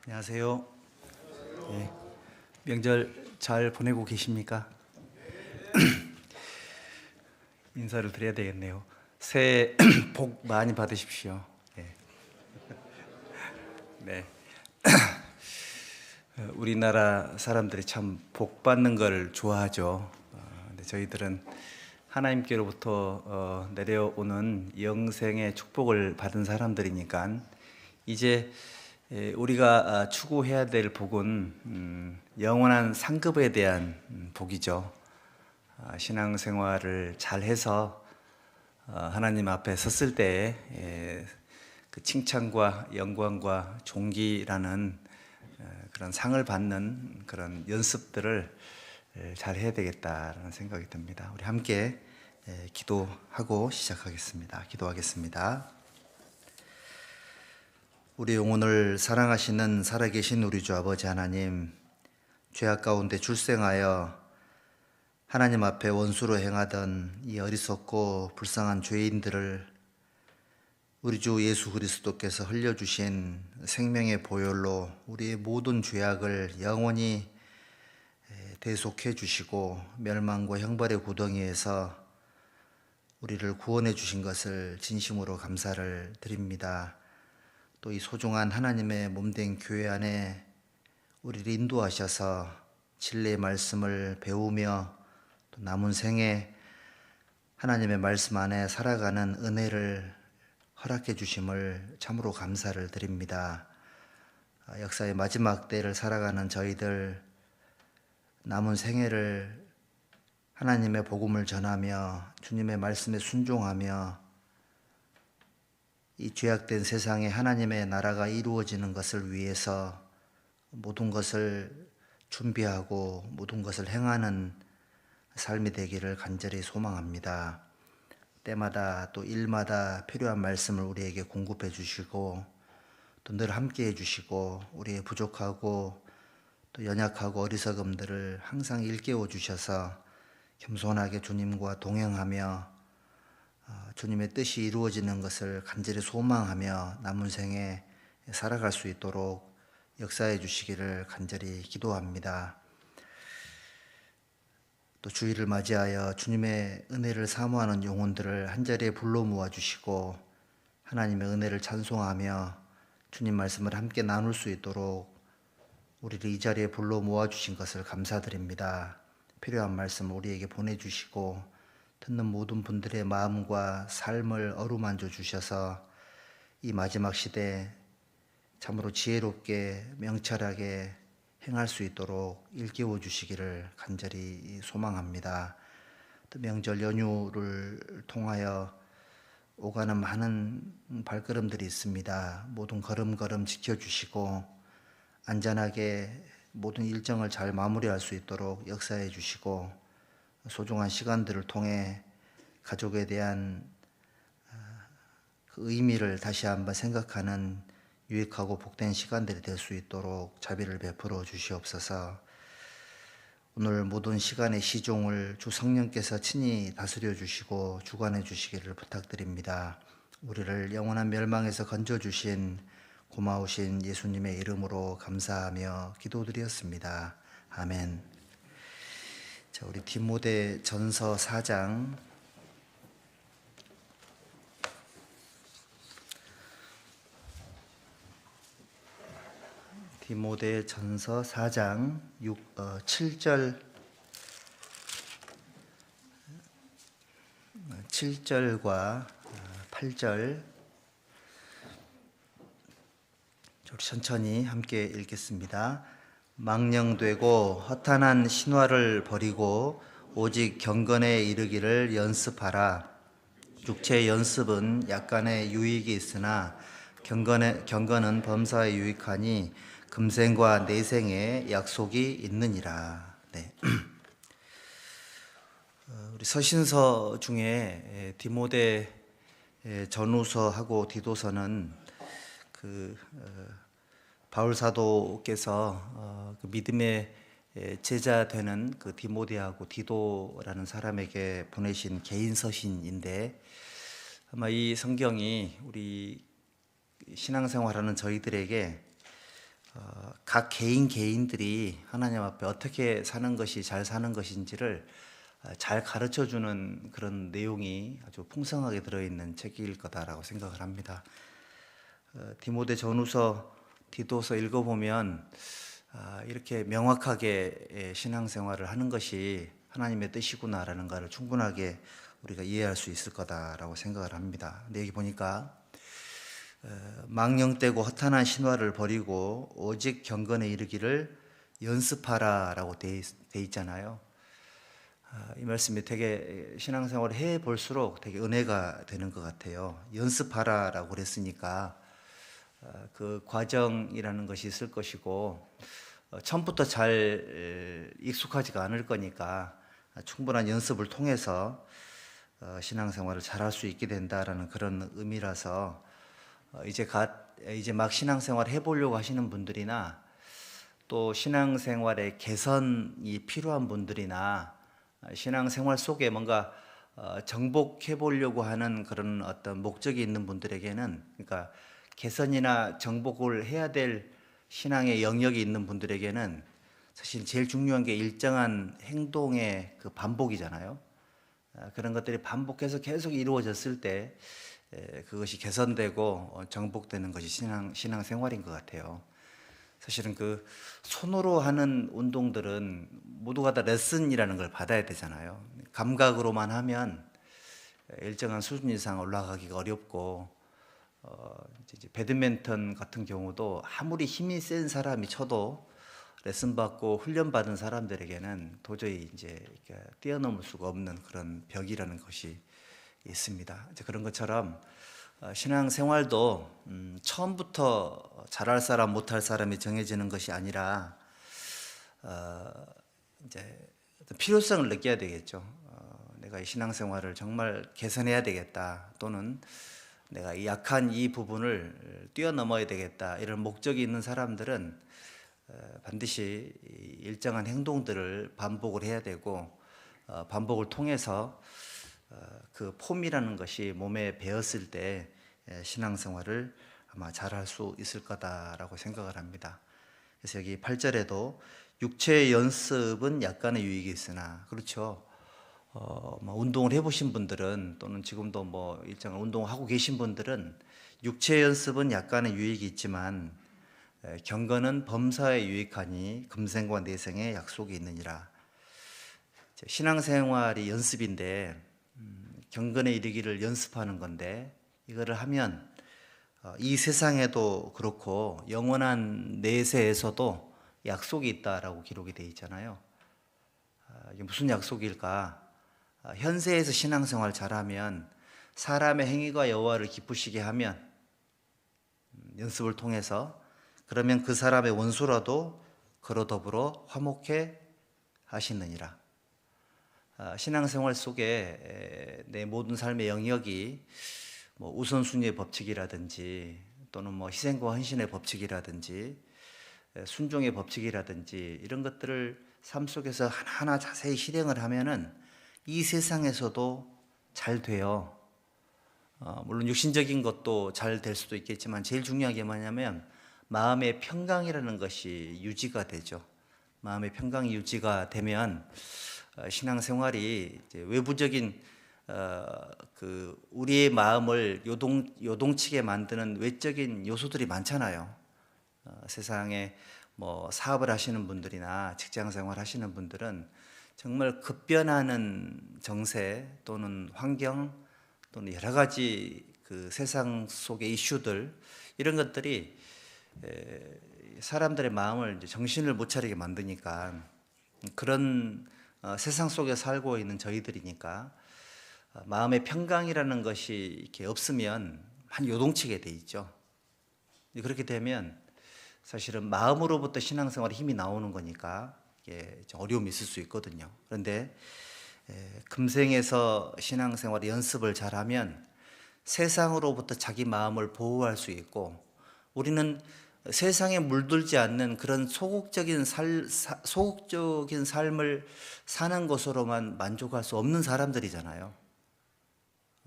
안녕하세요. 네, 명절 잘 보내고 계십니까? 인사를 드려야 되겠네요. 새해 복 많이 받으십시오. 네. 네. 우리나라 사람들이 참 복 받는 걸 좋아하죠. 근데 저희들은 하나님께로부터 내려오는 영생의 축복을 받은 사람들이니까 이제 우리가 추구해야 될 복은 영원한 상급에 대한 복이죠. 신앙생활을 잘해서 하나님 앞에 섰을 때에 그 칭찬과 영광과 존귀라는 그런 상을 받는 그런 연습들을 잘 해야 되겠다라는 생각이 듭니다. 우리 함께 기도하고 시작하겠습니다. 기도하겠습니다. 우리 영혼을 사랑하시는 살아계신 우리 주 아버지 하나님, 죄악 가운데 출생하여 하나님 앞에 원수로 행하던 이 어리석고 불쌍한 죄인들을 우리 주 예수 그리스도께서 흘려주신 생명의 보혈로 우리의 모든 죄악을 영원히 대속해 주시고 멸망과 형벌의 구덩이에서 우리를 구원해 주신 것을 진심으로 감사를 드립니다. 또 이 소중한 하나님의 몸된 교회 안에 우리를 인도하셔서 진리의 말씀을 배우며 또 남은 생에 하나님의 말씀 안에 살아가는 은혜를 허락해 주심을 참으로 감사를 드립니다. 역사의 마지막 때를 살아가는 저희들 남은 생애를 하나님의 복음을 전하며 주님의 말씀에 순종하며 이 죄악된 세상에 하나님의 나라가 이루어지는 것을 위해서 모든 것을 준비하고 모든 것을 행하는 삶이 되기를 간절히 소망합니다. 때마다 또 일마다 필요한 말씀을 우리에게 공급해 주시고 또 늘 함께 해 주시고 우리의 부족하고 또 연약하고 어리석음들을 항상 일깨워 주셔서 겸손하게 주님과 동행하며 주님의 뜻이 이루어지는 것을 간절히 소망하며 남은 생에 살아갈 수 있도록 역사해 주시기를 간절히 기도합니다. 또 주일을 맞이하여 주님의 은혜를 사모하는 영혼들을 한자리에 불러 모아 주시고 하나님의 은혜를 찬송하며 주님 말씀을 함께 나눌 수 있도록 우리를 이 자리에 불러 모아 주신 것을 감사드립니다. 필요한 말씀을 우리에게 보내주시고 듣는 모든 분들의 마음과 삶을 어루만져 주셔서 이 마지막 시대에 참으로 지혜롭게 명철하게 행할 수 있도록 일깨워 주시기를 간절히 소망합니다. 또 명절 연휴를 통하여 오가는 많은 발걸음들이 있습니다. 모든 걸음걸음 지켜주시고 안전하게 모든 일정을 잘 마무리할 수 있도록 역사해 주시고 소중한 시간들을 통해 가족에 대한 그 의미를 다시 한번 생각하는 유익하고 복된 시간들이 될 수 있도록 자비를 베풀어 주시옵소서. 오늘 모든 시간의 시종을 주 성령께서 친히 다스려 주시고 주관해 주시기를 부탁드립니다. 우리를 영원한 멸망에서 건져 주신 고마우신 예수님의 이름으로 감사하며 기도드렸습니다. 아멘. 자, 우리 디모데 전서 4장 디모데 전서 4장 7절과 8절 우리 천천히 함께 읽겠습니다. 망령되고 허탄한 신화를 버리고 오직 경건에 이르기를 연습하라. 육체의 연습은 약간의 유익이 있으나 경건은 범사에 유익하니 금생과 내생에 약속이 있느니라. 네. 우리 서신서 중에 디모데 전후서하고 디도서는 바울 사도께서 그 믿음의 제자 되는 그 디모데하고 디도라는 사람에게 보내신 개인 서신인데 아마 이 성경이 우리 신앙생활하는 저희들에게 각 개인들이 하나님 앞에 어떻게 사는 것이 잘 사는 것인지를 잘 가르쳐 주는 그런 내용이 아주 풍성하게 들어있는 책일 거다라고 생각을 합니다. 디모데 전후서, 디도서 읽어보면 이렇게 명확하게 신앙생활을 하는 것이 하나님의 뜻이구나라는 것을 충분하게 우리가 이해할 수 있을 거다라고 생각을 합니다. 근데 여기 보니까 망령되고 허탄한 신화를 버리고 오직 경건에 이르기를 연습하라라고 돼 있잖아요. 이 말씀이 되게 신앙생활을 해볼수록 되게 은혜가 되는 것 같아요. 연습하라라고 그랬으니까 그 과정이라는 것이 있을 것이고 처음부터 잘 익숙하지가 않을 거니까 충분한 연습을 통해서 신앙생활을 잘할 수 있게 된다라는 그런 의미라서 이제 막 신앙생활 해보려고 하시는 분들이나 또 신앙생활의 개선이 필요한 분들이나 신앙생활 속에 뭔가 정복해 보려고 하는 그런 어떤 목적이 있는 분들에게는, 그러니까 개선이나 정복을 해야 될 신앙의 영역이 있는 분들에게는 사실 제일 중요한 게 일정한 행동의 그 반복이잖아요. 그런 것들이 반복해서 계속 이루어졌을 때 그것이 개선되고 정복되는 것이 신앙생활인 것 같아요. 사실은 그 손으로 하는 운동들은 모두가 다 레슨이라는 걸 받아야 되잖아요. 감각으로만 하면 일정한 수준 이상 올라가기가 어렵고, 이제 배드민턴 같은 경우도 아무리 힘이 센 사람이 쳐도 레슨 받고 훈련 받은 사람들에게는 도저히 이제 뛰어넘을 수가 없는 그런 벽이라는 것이 있습니다. 이제 그런 것처럼 신앙생활도 처음부터 잘할 사람 못할 사람이 정해지는 것이 아니라 이제 필요성을 느껴야 되겠죠. 내가 이 신앙생활을 정말 개선해야 되겠다, 또는 내가 이 약한 이 부분을 뛰어넘어야 되겠다, 이런 목적이 있는 사람들은 반드시 일정한 행동들을 반복을 해야 되고, 반복을 통해서 그 폼이라는 것이 몸에 배었을 때 신앙생활을 아마 잘할 수 있을 거다라고 생각을 합니다. 그래서 여기 8절에도 육체의 연습은 약간의 유익이 있으나, 그렇죠. 운동을 해보신 분들은, 또는 지금도 뭐 일정한 운동을 하고 계신 분들은 육체의 연습은 약간의 유익이 있지만 경건은 범사에 유익하니 금생과 내생에 약속이 있느니라. 신앙생활이 연습인데 경건에 이르기를 연습하는 건데, 이거를 하면 이 세상에도 그렇고 영원한 내세에서도 약속이 있다라고 기록이 되어 있잖아요. 이게 무슨 약속일까? 현세에서 신앙생활 잘하면, 사람의 행위가 여호와를 기쁘시게 하면, 연습을 통해서, 그러면 그 사람의 원수라도 그로 더불어 화목해 하시느니라. 신앙생활 속에 내 모든 삶의 영역이 뭐 우선순위의 법칙이라든지, 또는 뭐 희생과 헌신의 법칙이라든지, 순종의 법칙이라든지, 이런 것들을 삶 속에서 하나하나 자세히 실행을 하면은 이 세상에서도 잘 돼요. 물론 육신적인 것도 잘 될 수도 있겠지만 제일 중요한 게 뭐냐면 마음의 평강이라는 것이 유지가 되죠. 마음의 평강이 유지가 되면 신앙생활이 이제 외부적인 그 우리의 마음을 요동치게 만드는 외적인 요소들이 많잖아요. 세상에 뭐 사업을 하시는 분들이나 직장생활 하시는 분들은 정말 급변하는 정세 또는 환경, 또는 여러 가지 그 세상 속의 이슈들, 이런 것들이 사람들의 마음을 이제 정신을 못 차리게 만드니까, 그런 세상 속에 살고 있는 저희들이니까 마음의 평강이라는 것이 이렇게 없으면 한 요동치게 돼 있죠. 그렇게 되면 사실은 마음으로부터 신앙생활에 힘이 나오는 거니까 이게 좀 어려움이 있을 수 있거든요. 그런데 금생에서 신앙생활 연습을 잘하면 세상으로부터 자기 마음을 보호할 수 있고, 우리는 세상에 물들지 않는 그런 소극적인 삶을 사는 것으로만 만족할 수 없는 사람들이잖아요.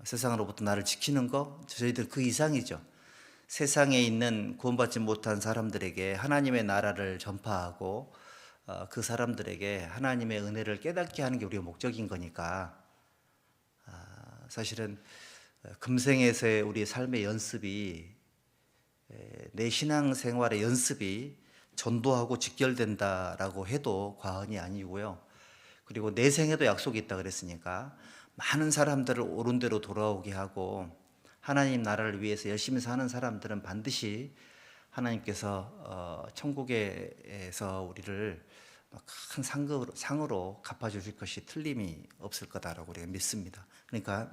세상으로부터 나를 지키는 거, 저희들 그 이상이죠. 세상에 있는 구원받지 못한 사람들에게 하나님의 나라를 전파하고 그 사람들에게 하나님의 은혜를 깨닫게 하는 게 우리의 목적인 거니까 사실은 금생에서의 우리의 삶의 연습이 내 신앙생활의 연습이 전도하고 직결된다라고 해도 과언이 아니고요. 그리고 내 생에도 약속이 있다 그랬으니까 많은 사람들을 옳은 대로 돌아오게 하고 하나님 나라를 위해서 열심히 사는 사람들은 반드시 하나님께서 천국에서 우리를 큰 상으로 갚아주실 것이 틀림이 없을 거다라고 우리가 믿습니다. 그러니까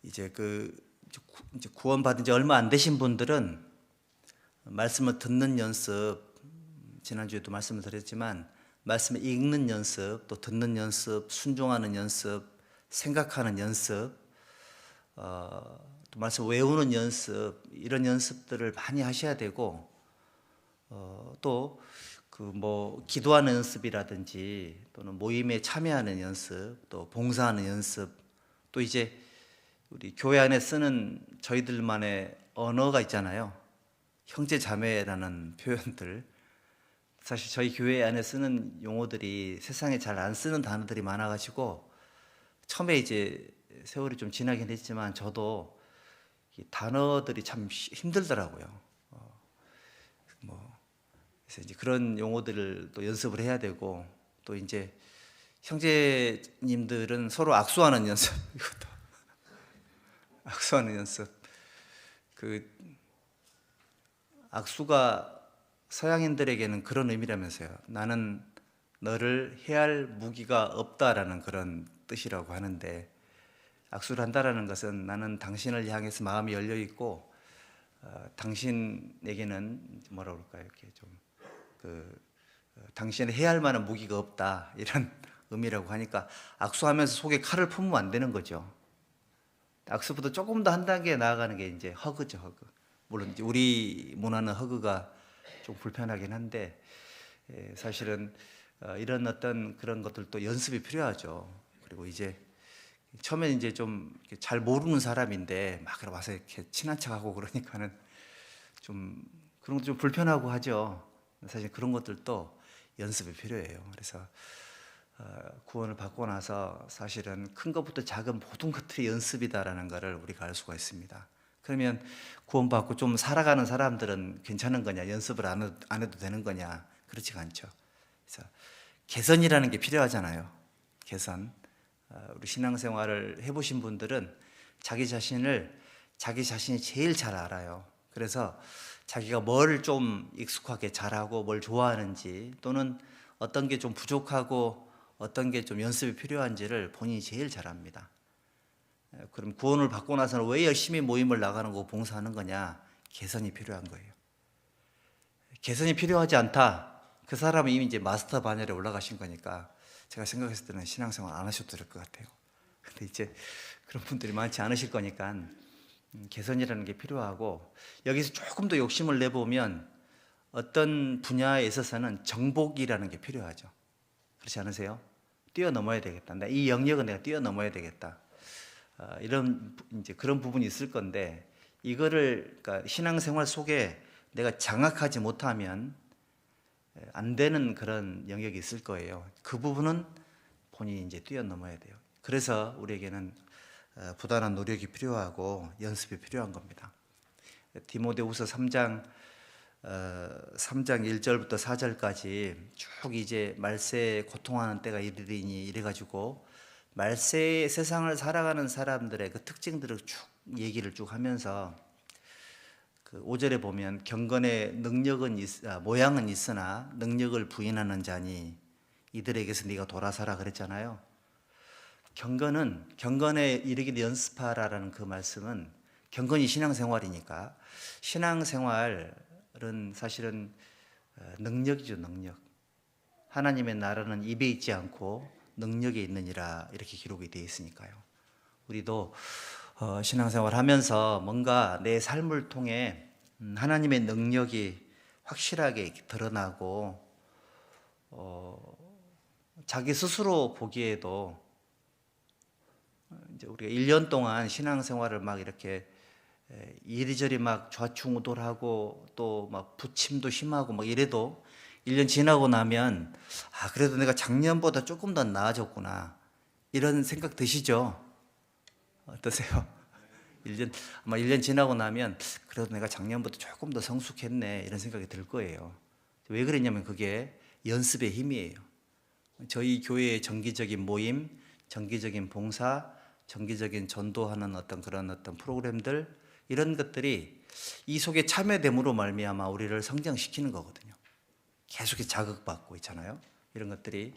이제 이제 구원받은 지 얼마 안 되신 분들은 말씀을 듣는 연습, 지난주에도 말씀을 드렸지만 말씀을 읽는 연습, 또 듣는 연습, 순종하는 연습, 생각하는 연습, 또 말씀 외우는 연습, 이런 연습들을 많이 하셔야 되고, 또 기도하는 연습이라든지 또는 모임에 참여하는 연습, 또 봉사하는 연습, 또 이제 우리 교회 안에 쓰는 저희들만의 언어가 있잖아요. 형제 자매라는 표현들. 사실 저희 교회 안에 쓰는 용어들이 세상에 잘 안 쓰는 단어들이 많아가지고 처음에 이제 세월이 좀 지나긴 했지만 저도 이 단어들이 참 힘들더라고요. 그래서 이제 그런 용어들을 또 연습을 해야 되고, 또 이제 형제님들은 서로 악수하는 연습, 이것도 악수하는 연습. 그 악수가 서양인들에게는 그런 의미라면서요. 나는 너를 해할 무기가 없다라는 그런 뜻이라고 하는데, 악수를 한다라는 것은 나는 당신을 향해서 마음이 열려 있고 당신에게는 뭐라 그럴까요? 이렇게 좀 당신은 해야 할 만한 무기가 없다, 이런 의미라고 하니까 악수하면서 속에 칼을 품으면 안 되는 거죠. 악수보다 조금 더 한 단계 나아가는 게 이제 허그죠, 허그. 물론 이제 우리 문화는 허그가 좀 불편하긴 한데 사실은 이런 어떤 그런 것들도 연습이 필요하죠. 그리고 이제 처음에 이제 좀 잘 모르는 사람인데 막 와서 이렇게 친한 척하고 그러니까는 좀 그런 것도 좀 불편하고 하죠. 사실 그런 것들도 연습이 필요해요. 그래서 구원을 받고 나서 사실은 큰 것부터 작은 모든 것들이 연습이다라는 것을 우리가 알 수가 있습니다. 그러면 구원받고 좀 살아가는 사람들은 괜찮은 거냐, 연습을 안 해도 되는 거냐, 그렇지가 않죠. 그래서 개선이라는 게 필요하잖아요. 개선. 우리 신앙생활을 해보신 분들은 자기 자신이 제일 잘 알아요. 그래서 자기가 뭘 좀 익숙하게 잘하고 뭘 좋아하는지, 또는 어떤 게 좀 부족하고 어떤 게 좀 연습이 필요한지를 본인이 제일 잘 압니다. 그럼 구원을 받고 나서는 왜 열심히 모임을 나가는 거 봉사하는 거냐? 개선이 필요한 거예요. 개선이 필요하지 않다, 그 사람은 이미 이제 마스터 반열에 올라가신 거니까 제가 생각했을 때는 신앙생활 안 하셔도 될 것 같아요. 근데 이제 그런 분들이 많지 않으실 거니까 개선이라는 게 필요하고, 여기서 조금 더 욕심을 내보면 어떤 분야에 있어서는 정복이라는 게 필요하죠. 그렇지 않으세요? 뛰어넘어야 되겠다. 이 영역은 내가 뛰어넘어야 되겠다. 이런 이제 그런 부분이 있을 건데, 이거를 그러니까 신앙생활 속에 내가 장악하지 못하면 안 되는 그런 영역이 있을 거예요. 그 부분은 본인이 이제 뛰어넘어야 돼요. 그래서 우리에게는 부단한 노력이 필요하고 연습이 필요한 겁니다. 디모데후서 3장 1절부터 4절까지 쭉 이제 말세에 고통하는 때가 이르리니 이래가지고 말세의 세상을 살아가는 사람들의 그 특징들을 쭉 얘기를 쭉 하면서 그 5절에 보면 경건의 모양은 있으나 능력을 부인하는 자니 이들에게서 네가 돌아서라 그랬잖아요. 경건에 이르기를 연습하라라는 그 말씀은 경건이 신앙생활이니까, 신앙생활은 사실은 능력이죠, 능력. 하나님의 나라는 입에 있지 않고 능력에 있느니라, 이렇게 기록이 되어 있으니까요. 우리도 신앙생활 하면서 뭔가 내 삶을 통해 하나님의 능력이 확실하게 드러나고 자기 스스로 보기에도 이제 우리가 1년 동안 신앙생활을 막 이렇게 이리저리 막 좌충우돌하고 또 막 부침도 심하고 막 이래도 1년 지나고 나면 그래도 내가 작년보다 조금 더 나아졌구나 이런 생각 드시죠? 어떠세요? 1년, 아마 1년 지나고 나면 그래도 내가 작년보다 조금 더 성숙했네 이런 생각이 들 거예요. 왜 그랬냐면 그게 연습의 힘이에요. 저희 교회의 정기적인 모임, 정기적인 봉사, 정기적인 전도하는 그런 프로그램들 이런 것들이 이 속에 참여됨으로 말미암아 우리를 성장시키는 거거든요. 계속 자극받고 있잖아요. 이런 것들이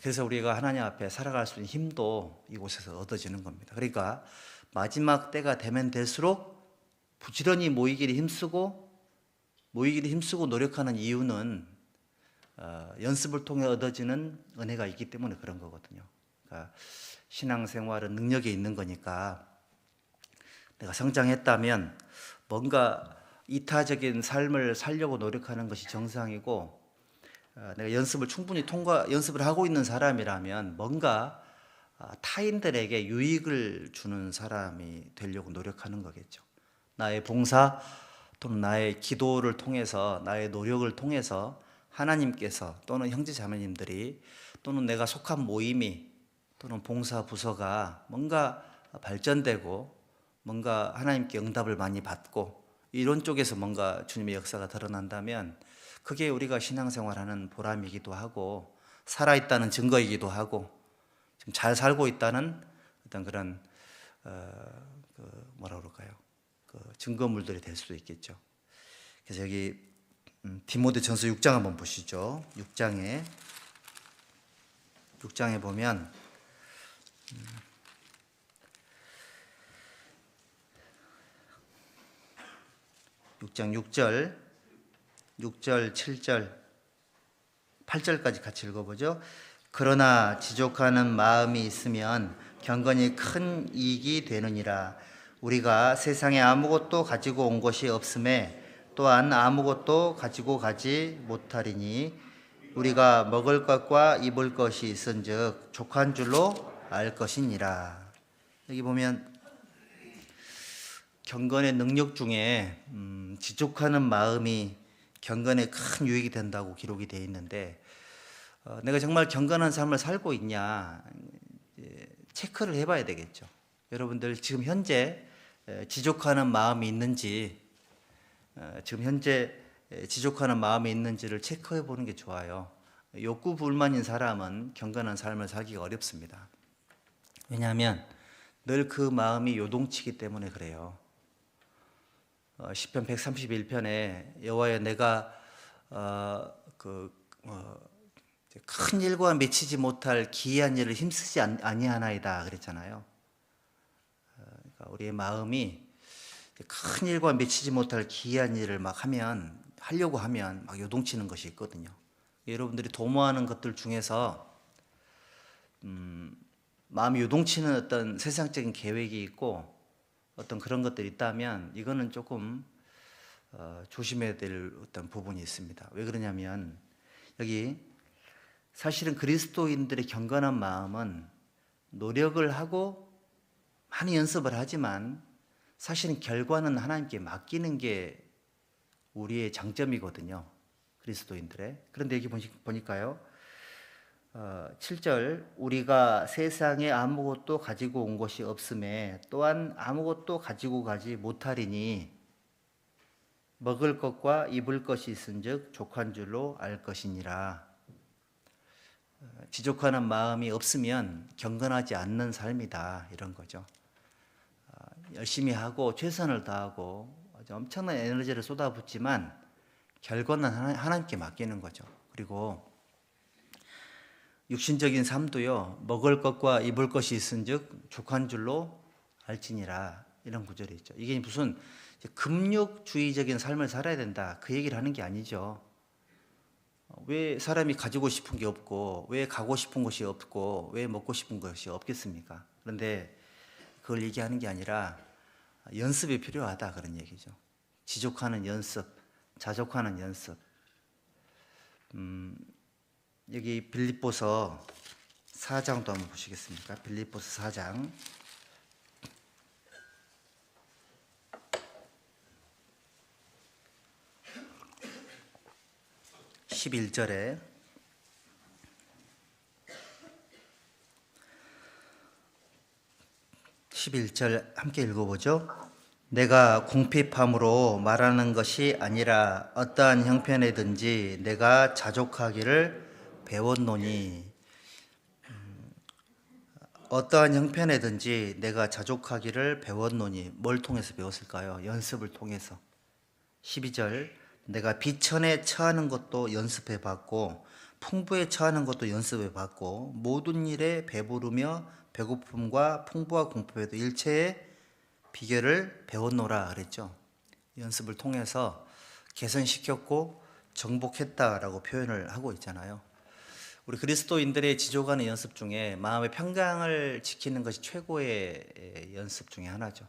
그래서 우리가 하나님 앞에 살아갈 수 있는 힘도 이곳에서 얻어지는 겁니다. 그러니까 마지막 때가 되면 될수록 부지런히 모이기를 힘쓰고 노력하는 이유는 연습을 통해 얻어지는 은혜가 있기 때문에 그런 거거든요. 그러니까 신앙생활은 능력이 있는 거니까 내가 성장했다면 뭔가 이타적인 삶을 살려고 노력하는 것이 정상이고 내가 연습을 충분히 연습을 하고 있는 사람이라면 뭔가 타인들에게 유익을 주는 사람이 되려고 노력하는 거겠죠. 나의 봉사 또는 나의 기도를 통해서 나의 노력을 통해서 하나님께서 또는 형제 자매님들이 또는 내가 속한 모임이 또는 봉사 부서가 뭔가 발전되고 뭔가 하나님께 응답을 많이 받고 이런 쪽에서 뭔가 주님의 역사가 드러난다면 그게 우리가 신앙생활하는 보람이기도 하고 살아있다는 증거이기도 하고 지금 잘 살고 있다는 어떤 그런 뭐라 그럴까요? 증거물들이 될 수도 있겠죠. 그래서 여기 디모데전서 6장 한번 보시죠. 6장에 보면 6장 6절, 7절, 8절까지 같이 읽어보죠. 그러나 지족하는 마음이 있으면 경건이 큰 이익이 되느니라. 우리가 세상에 아무것도 가지고 온 것이 없음에 또한 아무것도 가지고 가지 못하리니 우리가 먹을 것과 입을 것이 있은즉 족한 줄로 알 것이니라. 여기 보면 경건의 능력 중에 지족하는 마음이 경건에 큰 유익이 된다고 기록이 되어 있는데 내가 정말 경건한 삶을 살고 있냐 체크를 해봐야 되겠죠. 여러분들 지금 현재 지족하는 마음이 있는지 지금 현재 지족하는 마음이 있는지를 체크해 보는 게 좋아요. 욕구 불만인 사람은 경건한 삶을 살기가 어렵습니다. 왜냐하면 늘 그 마음이 요동치기 때문에 그래요. 시편 131편에 여호와여 내가 큰 일과 맺히지 못할 기이한 일을 힘쓰지 아니하나이다 그랬잖아요. 그러니까 우리의 마음이 큰 일과 맺히지 못할 기이한 일을 하려고 하면 막 요동치는 것이 있거든요. 여러분들이 도모하는 것들 중에서 마음이 요동치는 어떤 세상적인 계획이 있고 어떤 그런 것들이 있다면 이거는 조금 조심해야 될 어떤 부분이 있습니다. 왜 그러냐면 여기 사실은 그리스도인들의 경건한 마음은 노력을 하고 많이 연습을 하지만 사실은 결과는 하나님께 맡기는 게 우리의 장점이거든요. 그리스도인들의. 그런데 여기 보니까요. 7절 우리가 세상에 아무것도 가지고 온 것이 없음에 또한 아무것도 가지고 가지 못하리니 먹을 것과 입을 것이 있은즉 족한 줄로 알 것이니라. 지족하는 마음이 없으면 경건하지 않는 삶이다 이런 거죠. 열심히 하고 최선을 다하고 엄청난 에너지를 쏟아붓지만 결과는 하나님께 맡기는 거죠. 그리고 육신적인 삶도요. 먹을 것과 입을 것이 있은즉 족한 줄로 알지니라 이런 구절이 있죠. 이게 무슨 금욕주의적인 삶을 살아야 된다 그 얘기를 하는 게 아니죠. 왜 사람이 가지고 싶은 게 없고 왜 가고 싶은 것이 없고 왜 먹고 싶은 것이 없겠습니까? 그런데 그걸 얘기하는 게 아니라 연습이 필요하다 그런 얘기죠. 지족하는 연습, 자족하는 연습. 여기 빌립보서 4장도 한번 보시겠습니까? 빌립보서 4장 11절에 함께 읽어보죠. 내가 궁핍함으로 말하는 것이 아니라 어떠한 형편에든지 내가 자족하기를 배웠노니. 어떠한 형편에든지 내가 자족하기를 배웠노니. 뭘 통해서 배웠을까요? 연습을 통해서. 12절 내가 비천에 처하는 것도 연습해 봤고 풍부에 처하는 것도 연습해 봤고 모든 일에 배부르며 배고픔과 풍부와 공포에도 일체의 비결을 배웠노라 그랬죠. 연습을 통해서 개선시켰고 정복했다라고 표현을 하고 있잖아요. 우리 그리스도인들의 지져가는 연습 중에 마음의 평강을 지키는 것이 최고의 연습 중에 하나죠.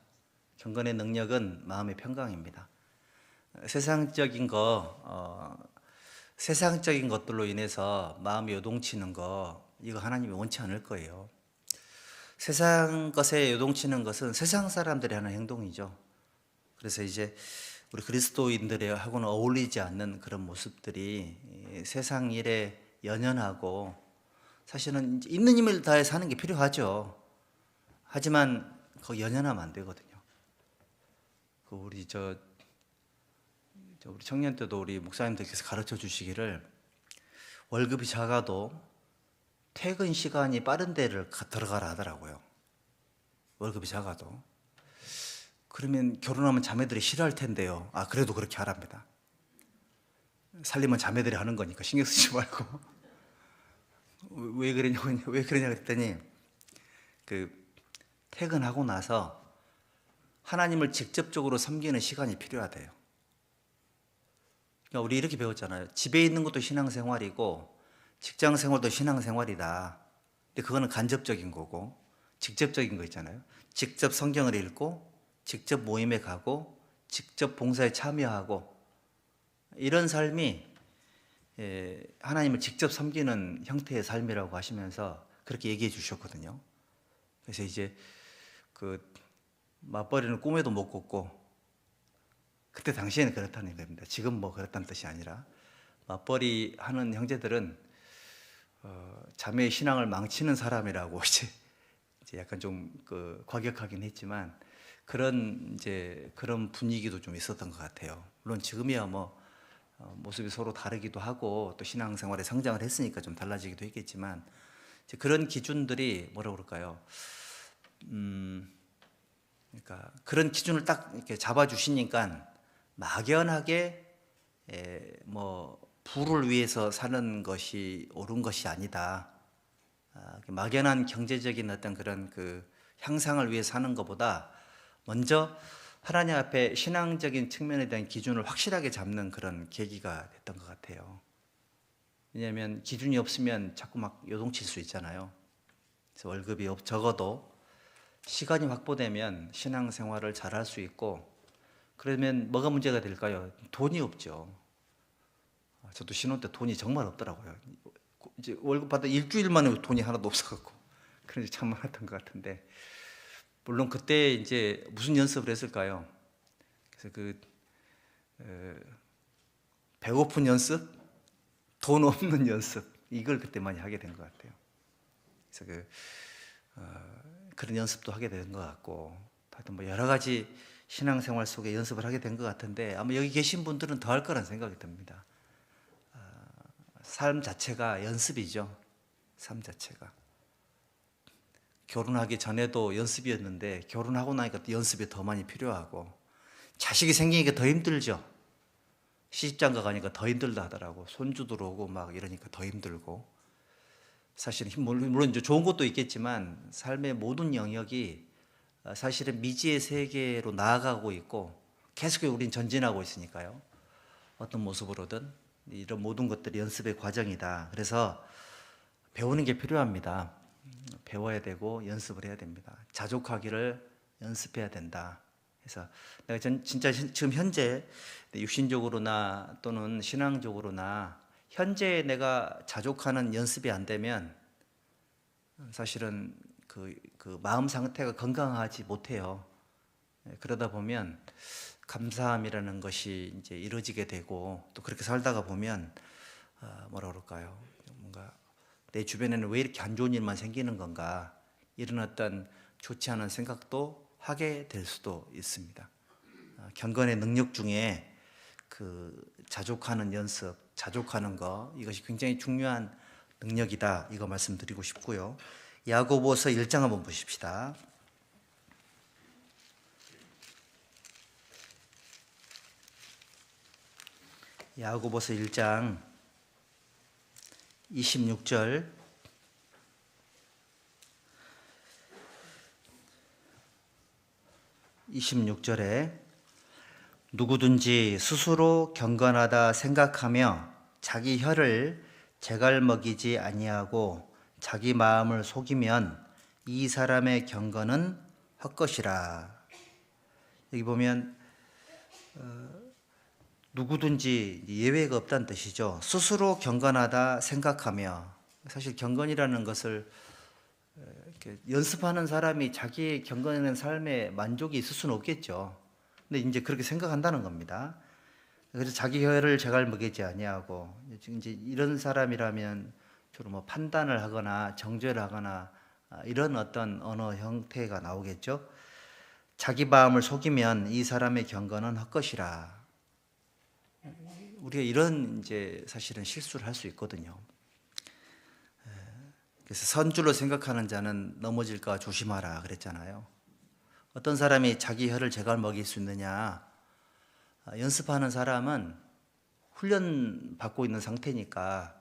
경건의 능력은 마음의 평강입니다. 세상적인 것들로 인해서 마음이 요동치는 거, 이거 하나님이 원치 않을 거예요. 세상 것에 요동치는 것은 세상 사람들이 하는 행동이죠. 그래서 이제 우리 그리스도인들하고는 어울리지 않는 그런 모습들이 세상 일에 연연하고, 사실은 있는 힘을 다해 사는 게 필요하죠. 하지만 거기 연연하면 안 되거든요. 우리 청년 때도 우리 목사님들께서 가르쳐 주시기를, 월급이 작아도 퇴근 시간이 빠른 데를 들어가라 하더라고요. 월급이 작아도. 그러면 결혼하면 자매들이 싫어할 텐데요. 그래도 그렇게 하랍니다. 살림은 자매들이 하는 거니까 신경 쓰지 말고. 왜 그러냐 그랬더니, 퇴근하고 나서 하나님을 직접적으로 섬기는 시간이 필요하대요. 그러니까 우리 이렇게 배웠잖아요. 집에 있는 것도 신앙생활이고 직장 생활도 신앙생활이다. 근데 그거는 간접적인 거고, 직접적인 거 있잖아요. 직접 성경을 읽고 직접 모임에 가고 직접 봉사에 참여하고, 이런 삶이 하나님을 직접 섬기는 형태의 삶이라고 하시면서 그렇게 얘기해 주셨거든요. 그래서 이제 맞벌이는 꿈에도 못 꿨고, 그때 당시에는 그렇다는 겁니다. 지금 그렇다는 뜻이 아니라, 맞벌이 하는 형제들은 자매의 신앙을 망치는 사람이라고 이제 약간 좀 과격하긴 했지만, 그런 분위기도 좀 있었던 것 같아요. 물론 지금이야 모습이 서로 다르기도 하고 또 신앙생활에 성장을 했으니까 좀 달라지기도 했겠지만, 이제 그런 기준들이 뭐라고 그럴까요? 그러니까 그런 기준을 딱 이렇게 잡아주시니까 막연하게 부를 위해서 사는 것이 옳은 것이 아니다. 막연한 경제적인 어떤 그런 향상을 위해 사는 것보다 먼저 하나님 앞에 신앙적인 측면에 대한 기준을 확실하게 잡는 그런 계기가 됐던 것 같아요. 왜냐하면 기준이 없으면 자꾸 막 요동칠 수 있잖아요. 그래서 월급이 적어도 시간이 확보되면 신앙생활을 잘할 수 있고, 그러면 뭐가 문제가 될까요? 돈이 없죠. 저도 신혼 때 돈이 정말 없더라고요. 이제 월급 받아 일주일 만에 돈이 하나도 없어갖고, 그런 게 참 많았던 것 같은데, 물론 그때 이제 무슨 연습을 했을까요? 그래서 배고픈 연습, 돈 없는 연습, 이걸 그때 많이 하게 된 것 같아요. 그래서 그런 연습도 하게 된 것 같고, 하여튼 여러 가지 신앙생활 속에 연습을 하게 된 것 같은데, 아마 여기 계신 분들은 더 할 거란 생각이 듭니다. 삶 자체가 연습이죠. 삶 자체가. 결혼하기 전에도 연습이었는데 결혼하고 나니까 또 연습이 더 많이 필요하고, 자식이 생기니까 더 힘들죠. 시집장가 가니까 더 힘들다 하더라고. 손주 들어오고 막 이러니까 더 힘들고. 사실은 물론 이제 좋은 것도 있겠지만 삶의 모든 영역이 사실은 미지의 세계로 나아가고 있고, 계속 우린 전진하고 있으니까요. 어떤 모습으로든 이런 모든 것들이 연습의 과정이다. 그래서 배우는 게 필요합니다. 배워야 되고 연습을 해야 됩니다. 자족하기를 연습해야 된다. 그래서 내가 진짜 지금 현재 육신적으로나 또는 신앙적으로나 현재 내가 자족하는 연습이 안 되면 사실은 그 마음 상태가 건강하지 못해요. 그러다 보면 감사함이라는 것이 이제 이루어지게 되고, 또 그렇게 살다가 보면 뭐라 그럴까요? 뭔가 내 주변에는 왜 이렇게 안 좋은 일만 생기는 건가, 이런 어떤 좋지 않은 생각도 하게 될 수도 있습니다. 경건의 능력 중에 그 자족하는 연습, 자족하는 거, 이것이 굉장히 중요한 능력이다, 이거 말씀드리고 싶고요. 야고보서 1장 한번 보십시다. 야고보서 1장 26절, 26절에 누구든지 스스로 경건하다 생각하며 자기 혀를 제갈먹이지 아니하고 자기 마음을 속이면 이 사람의 경건은 헛것이라. 여기 보면 누구든지 예외가 없다는 뜻이죠. 스스로 경건하다 생각하며, 사실 경건이라는 것을 이렇게 연습하는 사람이 자기의 경건한 삶에 만족이 있을 수는 없겠죠. 근데 이제 그렇게 생각한다는 겁니다. 그래서 자기 혀를 제갈먹이지 아니하고, 이제 이런 사람이라면 주로 뭐 판단을 하거나 정죄를 하거나 이런 어떤 언어 형태가 나오겠죠. 자기 마음을 속이면 이 사람의 경건은 헛것이라. 우리가 이런 이제 사실은 실수를 할 수 있거든요. 그래서 선줄로 생각하는 자는 넘어질까 조심하라 그랬잖아요. 어떤 사람이 자기 혀를 제갈먹일 수 있느냐? 연습하는 사람은 훈련 받고 있는 상태니까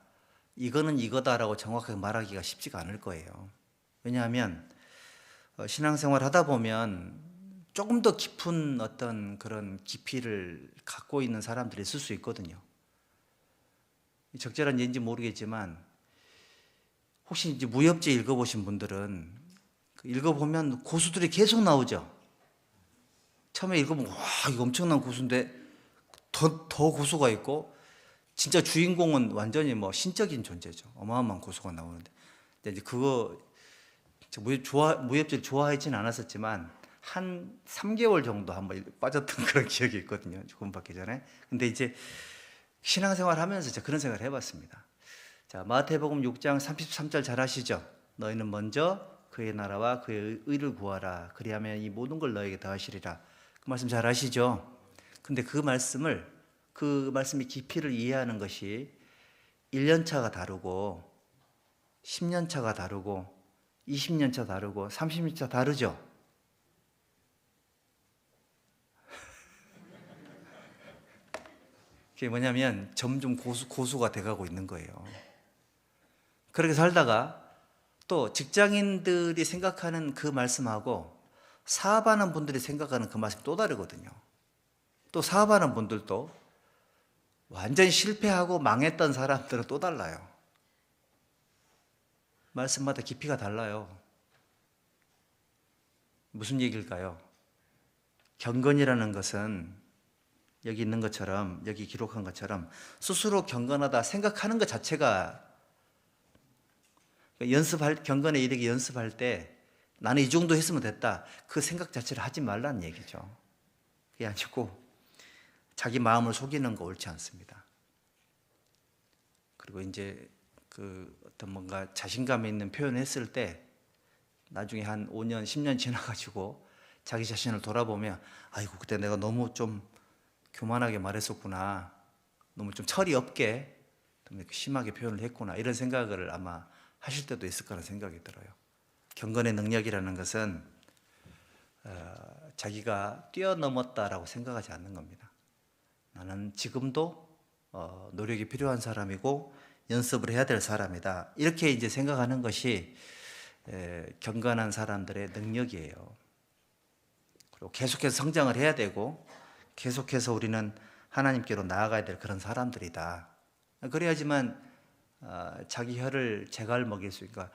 이거는 이거다라고 정확하게 말하기가 쉽지가 않을 거예요. 왜냐하면 신앙생활 하다 보면 조금 더 깊은 어떤 그런 깊이를 갖고 있는 사람들이 있을 수 있거든요. 적절한 예인지 모르겠지만, 혹시 이제 무협지 읽어보신 분들은 읽어보면 고수들이 계속 나오죠. 처음에 읽어보면 와, 이거 엄청난 고수인데 더 고수가 있고, 진짜 주인공은 완전히 뭐 신적인 존재죠. 어마어마한 고수가 나오는데, 근데 이제 그거 무협지를 좋아하지는 않았었지만 한 3개월 정도 한번 빠졌던 그런 기억이 있거든요. 구원 받기 전에. 근데 이제 신앙생활 하면서 제가 그런 생각을 해봤습니다. 자, 마태복음 6장 33절 잘 아시죠? 너희는 먼저 그의 나라와 그의 의를 구하라. 그리하면 이 모든 걸 너에게 더하시리라. 그 말씀 잘 아시죠? 근데 그 말씀의 깊이를 이해하는 것이 1년 차가 다르고 10년 차가 다르고 20년 차 다르고 30년 차 다르죠? 그게 뭐냐면 점점 고수가 돼가고 있는 거예요. 그렇게 살다가 또 직장인들이 생각하는 그 말씀하고 사업하는 분들이 생각하는 그 말씀이 또 다르거든요. 또 사업하는 분들도 완전 실패하고 망했던 사람들은 또 달라요. 말씀마다 깊이가 달라요. 무슨 얘기일까요? 경건이라는 것은 여기 있는 것처럼, 여기 기록한 것처럼 스스로 경건하다 생각하는 것 자체가, 경건에 이르게 연습할 때 나는 이 정도 했으면 됐다, 그 생각 자체를 하지 말라는 얘기죠. 그게 아니고 자기 마음을 속이는 거 옳지 않습니다. 그리고 이제 그 어떤 뭔가 자신감 있는 표현을 했을 때 나중에 한 5년, 10년 지나가지고 자기 자신을 돌아보면, 아이고 그때 내가 너무 좀 교만하게 말했었구나, 너무 좀 철이 없게 너무 심하게 표현을 했구나, 이런 생각을 아마 하실 때도 있을 거라는 생각이 들어요. 경건의 능력이라는 것은 자기가 뛰어넘었다라고 생각하지 않는 겁니다. 나는 지금도 노력이 필요한 사람이고 연습을 해야 될 사람이다, 이렇게 이제 생각하는 것이 경건한 사람들의 능력이에요. 그리고 계속해서 성장을 해야 되고 계속해서 우리는 하나님께로 나아가야 될 그런 사람들이다. 그래야지만 자기 혀를 제갈먹일 수, 그러니까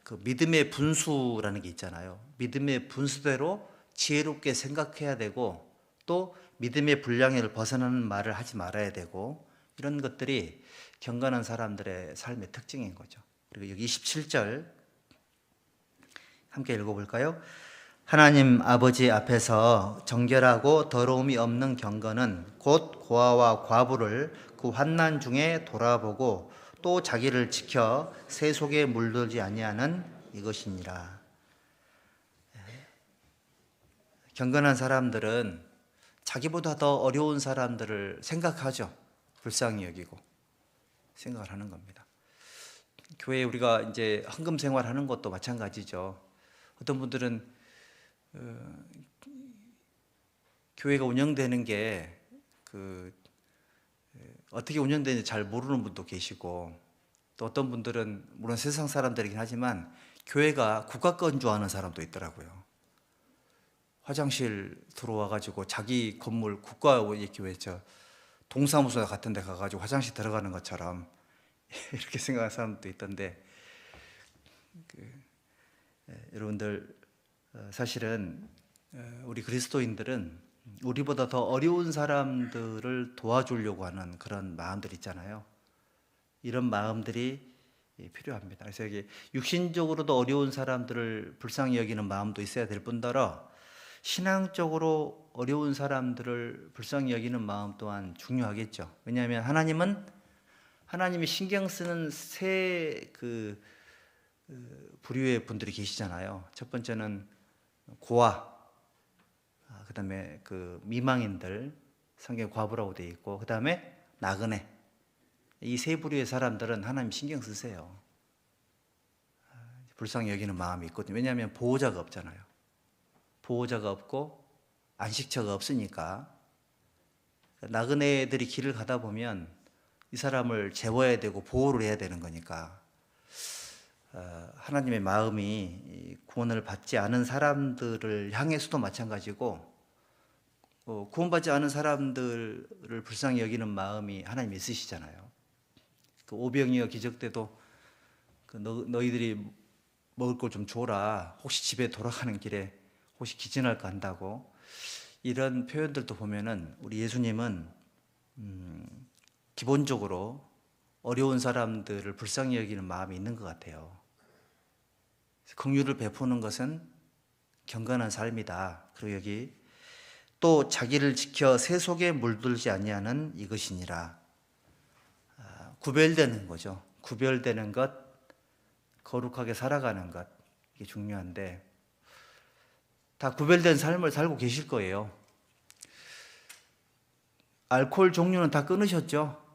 그 믿음의 분수라는 게 있잖아요. 믿음의 분수대로 지혜롭게 생각해야 되고, 또 믿음의 분량을 벗어나는 말을 하지 말아야 되고, 이런 것들이 경건한 사람들의 삶의 특징인 거죠. 그리고 여기 27절, 함께 읽어볼까요? 하나님 아버지 앞에서 정결하고 더러움이 없는 경건은 곧 고아와 과부를 그 환난 중에 돌아보고 또 자기를 지켜 새 속에 물들지 아니하는 이것이니라. 경건한 사람들은 자기보다 더 어려운 사람들을 생각하죠. 불쌍히 여기고 생각을 하는 겁니다. 교회에 우리가 이제 헌금 생활하는 것도 마찬가지죠. 어떤 분들은 교회가 운영되는 게 어떻게 운영되는지 잘 모르는 분도 계시고, 또 어떤 분들은 물론 세상 사람들이긴 하지만 교회가 국가권 줄 아는 사람도 있더라고요. 화장실 들어와가지고 자기 건물 국가교회 동사무소 같은 데 가가지고 화장실 들어가는 것처럼 이렇게 생각하는 사람도 있던데, 여러분들 사실은 우리 그리스도인들은 우리보다 더 어려운 사람들을 도와주려고 하는 그런 마음들 있잖아요. 이런 마음들이 필요합니다. 그래서 여기 육신적으로도 어려운 사람들을 불쌍히 여기는 마음도 있어야 될 뿐더러 신앙적으로 어려운 사람들을 불쌍히 여기는 마음 또한 중요하겠죠. 왜냐하면 하나님이 신경 쓰는 세 부류의 분들이 계시잖아요. 첫 번째는 고아, 그다음에 미망인들, 성경 과부라고 되어 있고, 그다음에 나그네. 이 세 부류의 사람들은 하나님 신경 쓰세요. 불쌍히 여기는 마음이 있거든요. 왜냐하면 보호자가 없잖아요. 보호자가 없고 안식처가 없으니까 나그네들이 길을 가다 보면 이 사람을 재워야 되고 보호를 해야 되는 거니까 하나님의 마음이 구원을 받지 않은 사람들을 향해서도 마찬가지고 구원받지 않은 사람들을 불쌍히 여기는 마음이 하나님 있으시잖아요. 오병이어 기적 때도 너희들이 먹을 걸 좀 줘라. 혹시 집에 돌아가는 길에 혹시 기진할까 한다고. 이런 표현들도 보면은 우리 예수님은 기본적으로 어려운 사람들을 불쌍히 여기는 마음이 있는 것 같아요. 긍휼을 베푸는 것은 경건한 삶이다. 그리고 여기 또 자기를 지켜 새 속에 물들지 아니하는 이것이니라. 구별되는 거죠. 구별되는 것, 거룩하게 살아가는 것, 이게 중요한데 다 구별된 삶을 살고 계실 거예요. 알코올 종류는 다 끊으셨죠?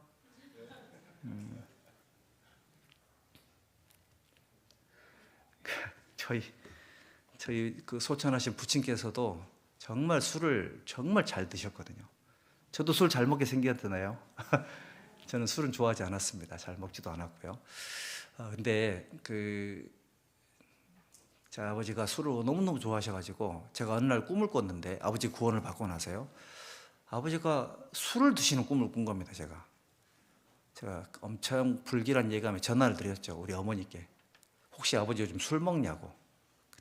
저희 소천하신 부친께서도 정말 술을 정말 잘 드셨거든요. 저도 술 잘 먹게 생겼잖아요. 저는 술은 좋아하지 않았습니다. 잘 먹지도 않았고요. 근데 제 아버지가 술을 너무너무 좋아하셔가지고 제가 어느 날 꿈을 꿨는데, 아버지 구원을 받고 나서요, 아버지가 술을 드시는 꿈을 꾼 겁니다. 제가 엄청 불길한 예감에 전화를 드렸죠. 우리 어머니께. 혹시 아버지 요즘 술 먹냐고.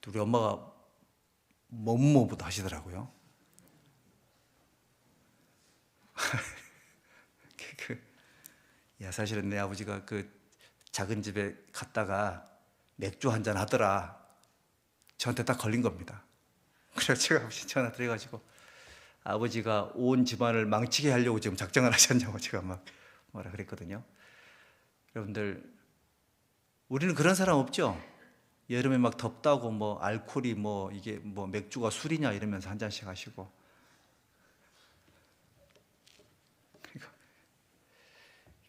우리 엄마가 뭐뭐부터 하시더라고요. 사실은 내 아버지가 작은 집에 갔다가 맥주 한잔 하더라. 저한테 딱 걸린 겁니다. 그래서 제가 아버지 전화 드려가지고 아버지가 온 집안을 망치게 하려고 지금 작정을 하셨냐고 제가 막 뭐라 그랬거든요. 여러분들, 우리는 그런 사람 없죠? 여름에 막 덥다고 뭐 알코올이 뭐 이게 뭐 맥주가 술이냐 이러면서 한 잔씩 하시고.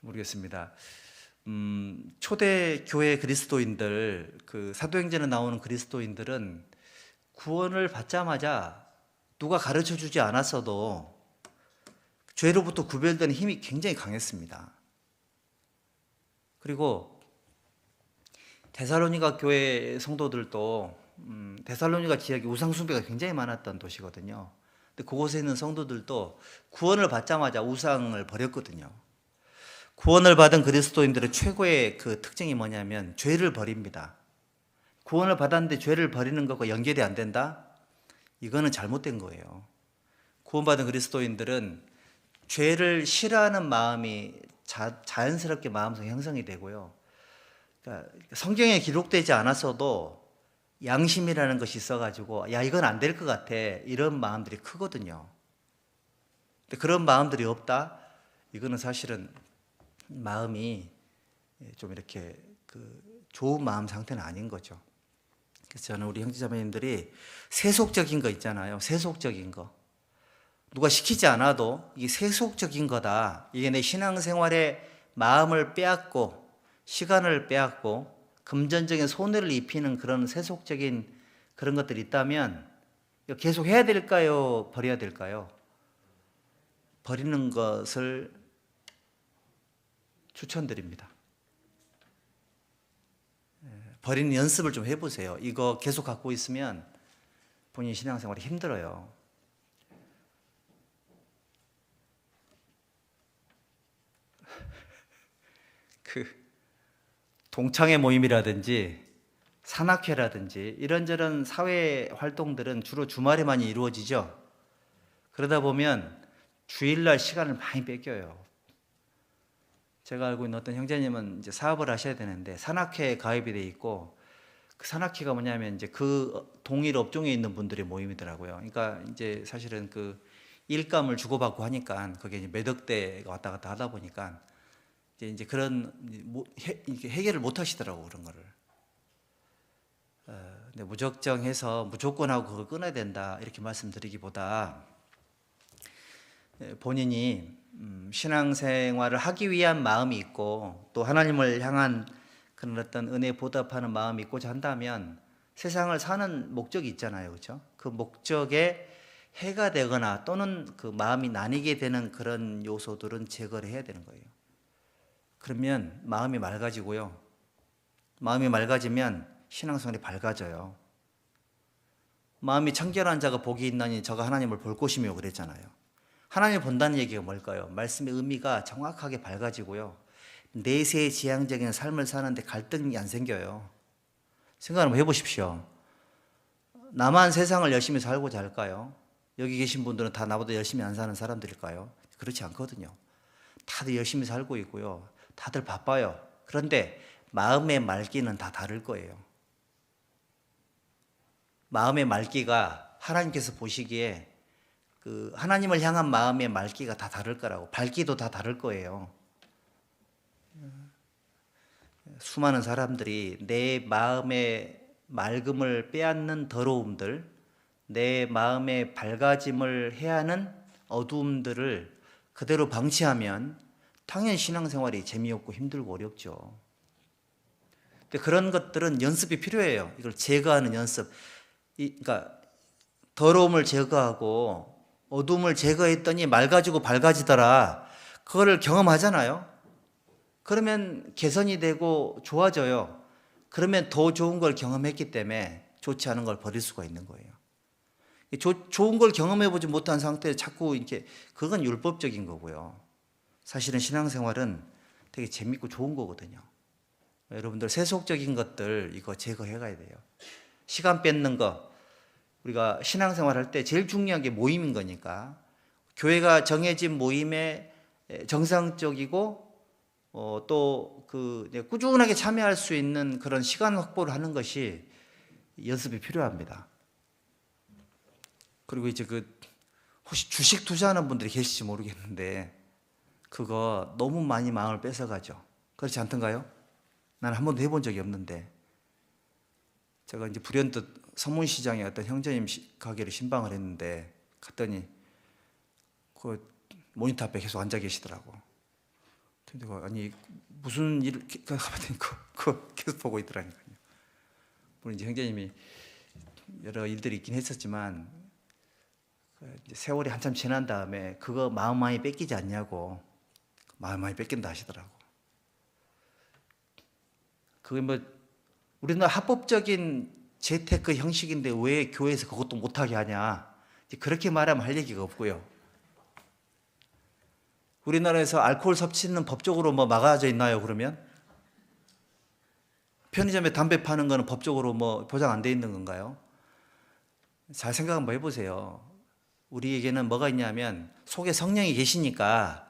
모르겠습니다. 초대 교회 그리스도인들, 사도행전에 나오는 그리스도인들은 구원을 받자마자 누가 가르쳐 주지 않았어도 죄로부터 구별되는 힘이 굉장히 강했습니다. 그리고 데살로니가 교회 성도들도 데살로니가 지역이 우상숭배가 굉장히 많았던 도시거든요. 근데 그곳에 있는 성도들도 구원을 받자마자 우상을 버렸거든요. 구원을 받은 그리스도인들의 최고의 특징이 뭐냐면 죄를 버립니다. 구원을 받았는데 죄를 버리는 것과 연결이 안 된다? 이거는 잘못된 거예요. 구원받은 그리스도인들은 죄를 싫어하는 마음이 자연스럽게 마음속에 형성이 되고요. 그러니까 성경에 기록되지 않았어도 양심이라는 것이 있어가지고 야 이건 안 될 것 같아 이런 마음들이 크거든요. 근데 그런 마음들이 없다? 이거는 사실은 마음이 좀 이렇게 좋은 마음 상태는 아닌 거죠. 그래서 저는 우리 형제자매님들이 세속적인 거 있잖아요. 세속적인 거. 누가 시키지 않아도 이게 세속적인 거다. 이게 내 신앙생활에 마음을 빼앗고 시간을 빼앗고 금전적인 손해를 입히는 그런 세속적인 그런 것들이 있다면 계속 해야 될까요? 버려야 될까요? 버리는 것을 추천드립니다. 버리는 연습을 좀 해보세요. 이거 계속 갖고 있으면 본인 신앙생활이 힘들어요. 동창회 모임이라든지 산악회라든지 이런저런 사회 활동들은 주로 주말에 많이 이루어지죠. 그러다 보면 주일날 시간을 많이 뺏겨요. 제가 알고 있는 어떤 형제님은 이제 사업을 하셔야 되는데 산악회에 가입이 돼 있고 그 산악회가 뭐냐면 이제 그 동일 업종에 있는 분들의 모임이더라고요. 그러니까 이제 사실은 그 일감을 주고받고 하니까 그게 이제 몇 억대가 왔다 갔다 하다 보니까 이제 그런 해결을 못 하시더라고 그런 거를. 근데 무적정해서 무조건 하고 그걸 끊어야 된다 이렇게 말씀드리기보다 본인이 신앙생활을 하기 위한 마음이 있고 또 하나님을 향한 그런 어떤 은혜에 보답하는 마음이 있고자 한다면 세상을 사는 목적이 있잖아요, 그렇죠? 그 목적에 해가 되거나 또는 그 마음이 나뉘게 되는 그런 요소들은 제거를 해야 되는 거예요. 그러면 마음이 맑아지고요. 마음이 맑아지면 신앙생활이 밝아져요. 마음이 청결한 자가 복이 있나니 저가 하나님을 볼 것이며 그랬잖아요. 하나님을 본다는 얘기가 뭘까요? 말씀의 의미가 정확하게 밝아지고요. 내세의 지향적인 삶을 사는데 갈등이 안 생겨요. 생각 한번 해보십시오. 나만 세상을 열심히 살고자 할까요? 여기 계신 분들은 다 나보다 열심히 안 사는 사람들일까요? 그렇지 않거든요. 다들 열심히 살고 있고요. 다들 바빠요. 그런데 마음의 맑기는 다 다를 거예요. 마음의 맑기가 하나님께서 보시기에 그 하나님을 향한 마음의 맑기가 다 다를 거라고, 밝기도 다 다를 거예요. 수많은 사람들이 내 마음의 맑음을 빼앗는 더러움들, 내 마음의 밝아짐을 해야 하는 어두움들을 그대로 방치하면 당연히 신앙생활이 재미없고 힘들고 어렵죠. 근데 그런 것들은 연습이 필요해요. 이걸 제거하는 연습. 그러니까 더러움을 제거하고 어둠을 제거했더니 맑아지고 밝아지더라. 그거를 경험하잖아요. 그러면 개선이 되고 좋아져요. 그러면 더 좋은 걸 경험했기 때문에 좋지 않은 걸 버릴 수가 있는 거예요. 좋은 걸 경험해보지 못한 상태에 자꾸 이렇게 그건 율법적인 거고요. 사실은 신앙생활은 되게 재밌고 좋은 거거든요. 여러분들 세속적인 것들 이거 제거해 가야 돼요. 시간 뺏는 거, 우리가 신앙생활 할 때 제일 중요한 게 모임인 거니까 교회가 정해진 모임에 정상적이고 또 꾸준하게 참여할 수 있는 그런 시간 확보를 하는 것이 연습이 필요합니다. 그리고 이제 혹시 주식 투자하는 분들이 계실지 모르겠는데 그거 너무 많이 마음을 뺏어가죠. 그렇지 않던가요? 나는 한 번도 해본 적이 없는데 제가 이제 불현듯 서문시장에 어떤 형제님 가게를 신방을 했는데 갔더니 그 모니터 앞에 계속 앉아 계시더라고. 근데 아니 무슨 일 가만히 그거 계속 보고 있더라니까요. 물론 이제 형제님이 여러 일들이 있긴 했었지만 이제 세월이 한참 지난 다음에 그거 마음 많이 뺏기지 않냐고 마음 많이 뺏긴다 하시더라고. 그게 뭐 우리나라 합법적인 재테크 형식인데 왜 교회에서 그것도 못하게 하냐 그렇게 말하면 할 얘기가 없고요. 우리나라에서 알코올 섭취는 법적으로 뭐 막아져 있나요? 그러면 편의점에 담배 파는 거는 법적으로 뭐 보장 안 돼 있는 건가요? 잘 생각 한번 해보세요. 우리에게는 뭐가 있냐면 속에 성령이 계시니까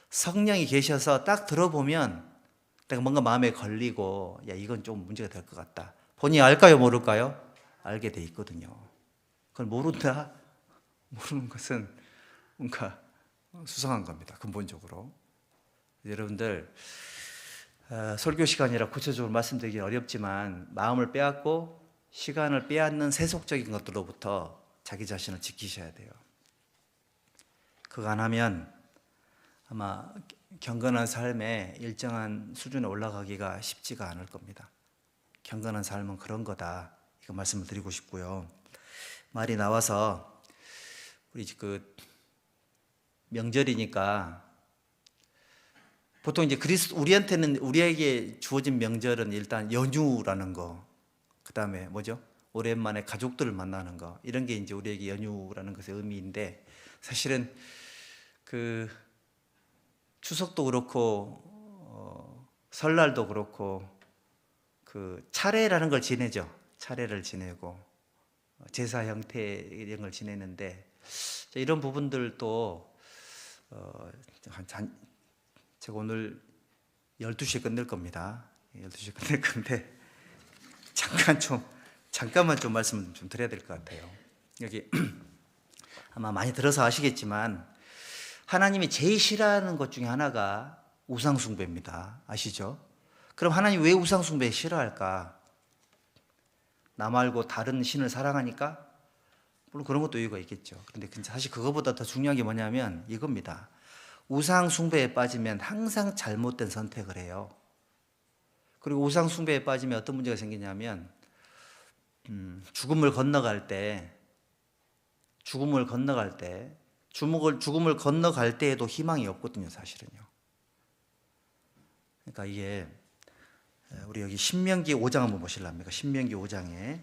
성령이 계셔서 딱 들어보면 내가 뭔가 마음에 걸리고 야 이건 좀 문제가 될 것 같다. 본인이 알까요? 모를까요? 알게 돼 있거든요. 그걸 모른다? 모르는 것은 뭔가 수상한 겁니다. 근본적으로. 여러분들 설교 시간이라 구체적으로 말씀드리기 어렵지만 마음을 빼앗고 시간을 빼앗는 세속적인 것들로부터 자기 자신을 지키셔야 돼요. 그거 안 하면 아마 경건한 삶에 일정한 수준에 올라가기가 쉽지가 않을 겁니다. 경건한 삶은 그런 거다. 이거 말씀을 드리고 싶고요. 말이 나와서 우리 명절이니까 보통 이제 우리한테는 우리에게 주어진 명절은 일단 연휴라는 거, 그 다음에 뭐죠? 오랜만에 가족들을 만나는 거, 이런 게 이제 우리에게 연휴라는 것의 의미인데, 사실은 추석도 그렇고 설날도 그렇고 차례라는 걸 지내죠. 차례를 지내고 제사 형태 이런 걸 지내는데, 이런 부분들도 제가 오늘 12시에 끝낼 겁니다. 12시에 끝낼 건데 잠깐만 좀 말씀을 좀 드려야 될 것 같아요. 여기 아마 많이 들어서 아시겠지만 하나님이 제일 싫어하는 것 중에 하나가 우상숭배입니다. 아시죠? 그럼 하나님 왜 우상숭배 싫어할까? 나 말고 다른 신을 사랑하니까? 물론 그런 것도 이유가 있겠죠. 그런데 사실 그거보다 더 중요한 게 뭐냐면 이겁니다. 우상숭배에 빠지면 항상 잘못된 선택을 해요. 그리고 우상숭배에 빠지면 어떤 문제가 생기냐면 죽음을 건너갈 때에도 희망이 없거든요, 사실은요. 그러니까 이게 우리 여기 신명기 5장 한번 보실랍니까? 신명기 5장에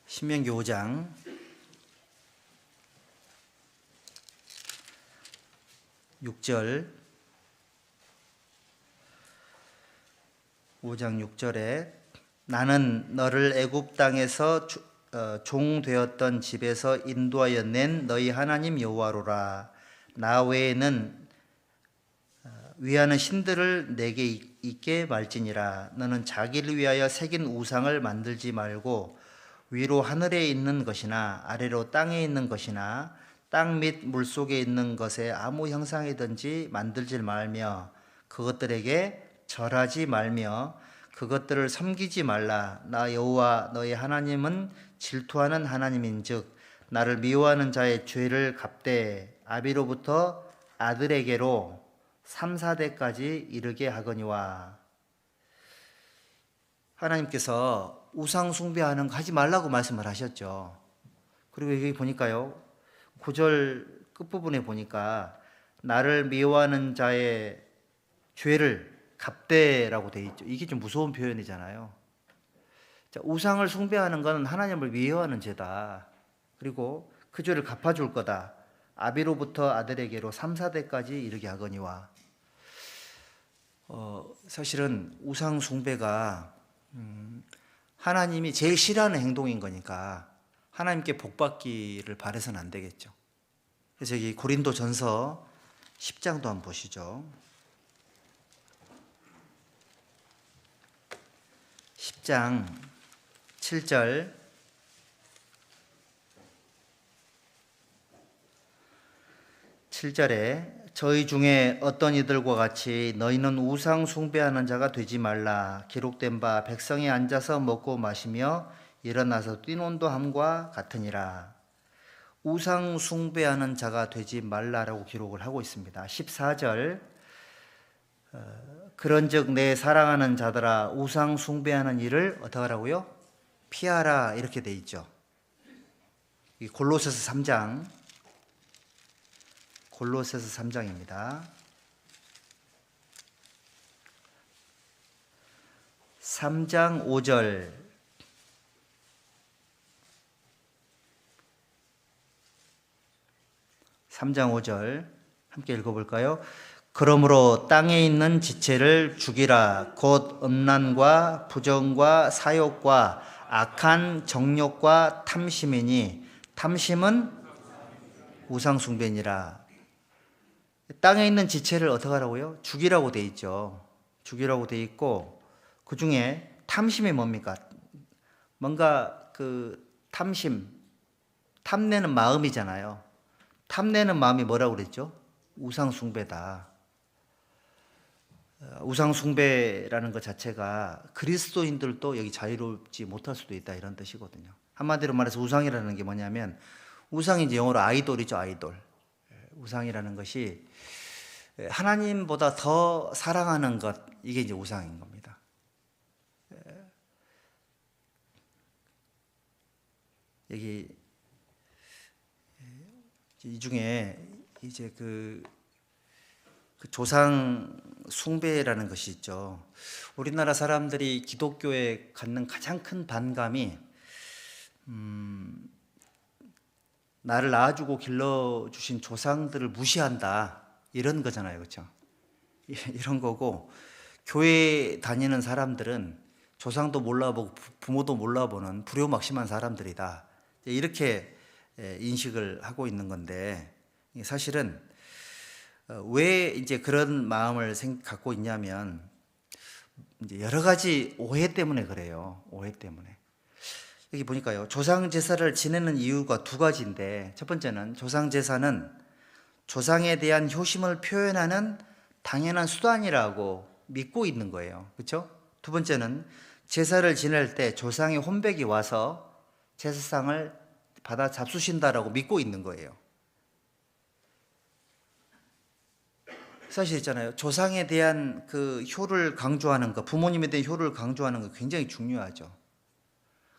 신명기 5장 6절 5장 6절에 나는 너를 애굽 땅에서 종 되었던 집에서 인도하여 낸 너희 하나님 여호와로라. 나 외에는 위하는 신들을 내게 있게 말지니라. 너는 자기를 위하여 새긴 우상을 만들지 말고 위로 하늘에 있는 것이나 아래로 땅에 있는 것이나 땅 및 물속에 있는 것에 아무 형상이든지 만들지 말며 그것들에게 절하지 말며 그것들을 섬기지 말라. 나 여호와 너의 하나님은 질투하는 하나님인즉 나를 미워하는 자의 죄를 갚되 아비로부터 아들에게로 3, 4대까지 이르게 하거니와. 하나님께서 우상 숭배하는 거 하지 말라고 말씀을 하셨죠. 그리고 여기 보니까요, 9절 끝부분에 보니까 나를 미워하는 자의 죄를 갚되라고 돼 있죠. 이게 좀 무서운 표현이잖아요. 자, 우상을 숭배하는 것은 하나님을 미워하는 죄다. 그리고 그 죄를 갚아줄 거다. 아비로부터 아들에게로 3, 4대까지 이르게 하거니와. 사실은 우상 숭배가 하나님이 제일 싫어하는 행동인 거니까 하나님께 복받기를 바라서는 안 되겠죠. 그래서 여기 고린도전서 10장도 한번 보시죠. 10장 7절 저희 중에 어떤 이들과 같이 너희는 우상 숭배하는 자가 되지 말라. 기록된 바 백성이 앉아서 먹고 마시며 일어나서 뛰논도 함과 같으니라. 우상 숭배하는 자가 되지 말라라고 기록을 하고 있습니다. 14절 그런즉 내 사랑하는 자들아 우상 숭배하는 일을 어떻게 하라고요? 피하라, 이렇게 돼 있죠. 골로새서 3장입니다. 3장 5절 함께 읽어볼까요? 그러므로 땅에 있는 지체를 죽이라. 곧 음란과 부정과 사욕과 악한 정욕과 탐심이니 탐심은 우상숭배니라. 땅에 있는 지체를 어떻게 하라고요? 죽이라고 돼 있죠. 주기라고 돼 있고, 그 중에 탐심이 뭡니까? 뭔가 그 탐내는 마음이잖아요. 탐내는 마음이 뭐라고 그랬죠? 우상숭배다. 우상숭배라는 것 자체가 그리스도인들도 여기 자유롭지 못할 수도 있다, 이런 뜻이거든요. 한마디로 말해서 우상이라는 게 뭐냐면, 우상이 이제 영어로 아이돌이죠, 아이돌. 우상이라는 것이 하나님보다 더 사랑하는 것, 이게 이제 우상인 겁니다. 여기 이 중에 이제 그 조상 숭배라는 것이 있죠. 우리나라 사람들이 기독교에 갖는 가장 큰 반감이 나를 낳아주고 길러주신 조상들을 무시한다, 이런 거잖아요, 그렇죠? 이런 거고, 교회 다니는 사람들은 조상도 몰라보고 부모도 몰라보는 불효막심한 사람들이다, 이렇게 인식을 하고 있는 건데, 사실은 왜 이제 그런 마음을 갖고 있냐면, 이제 여러 가지 오해 때문에 그래요. 오해 때문에. 여기 보니까요, 조상 제사를 지내는 이유가 두 가지인데, 첫 번째는 조상 제사는 조상에 대한 효심을 표현하는 당연한 수단이라고 믿고 있는 거예요. 그렇죠? 두 번째는 제사를 지낼 때 조상의 혼백이 와서 제사상을 받아 잡수신다라고 믿고 있는 거예요. 사실 있잖아요, 조상에 대한 그 효를 강조하는 것, 부모님에 대한 효를 강조하는 것 굉장히 중요하죠.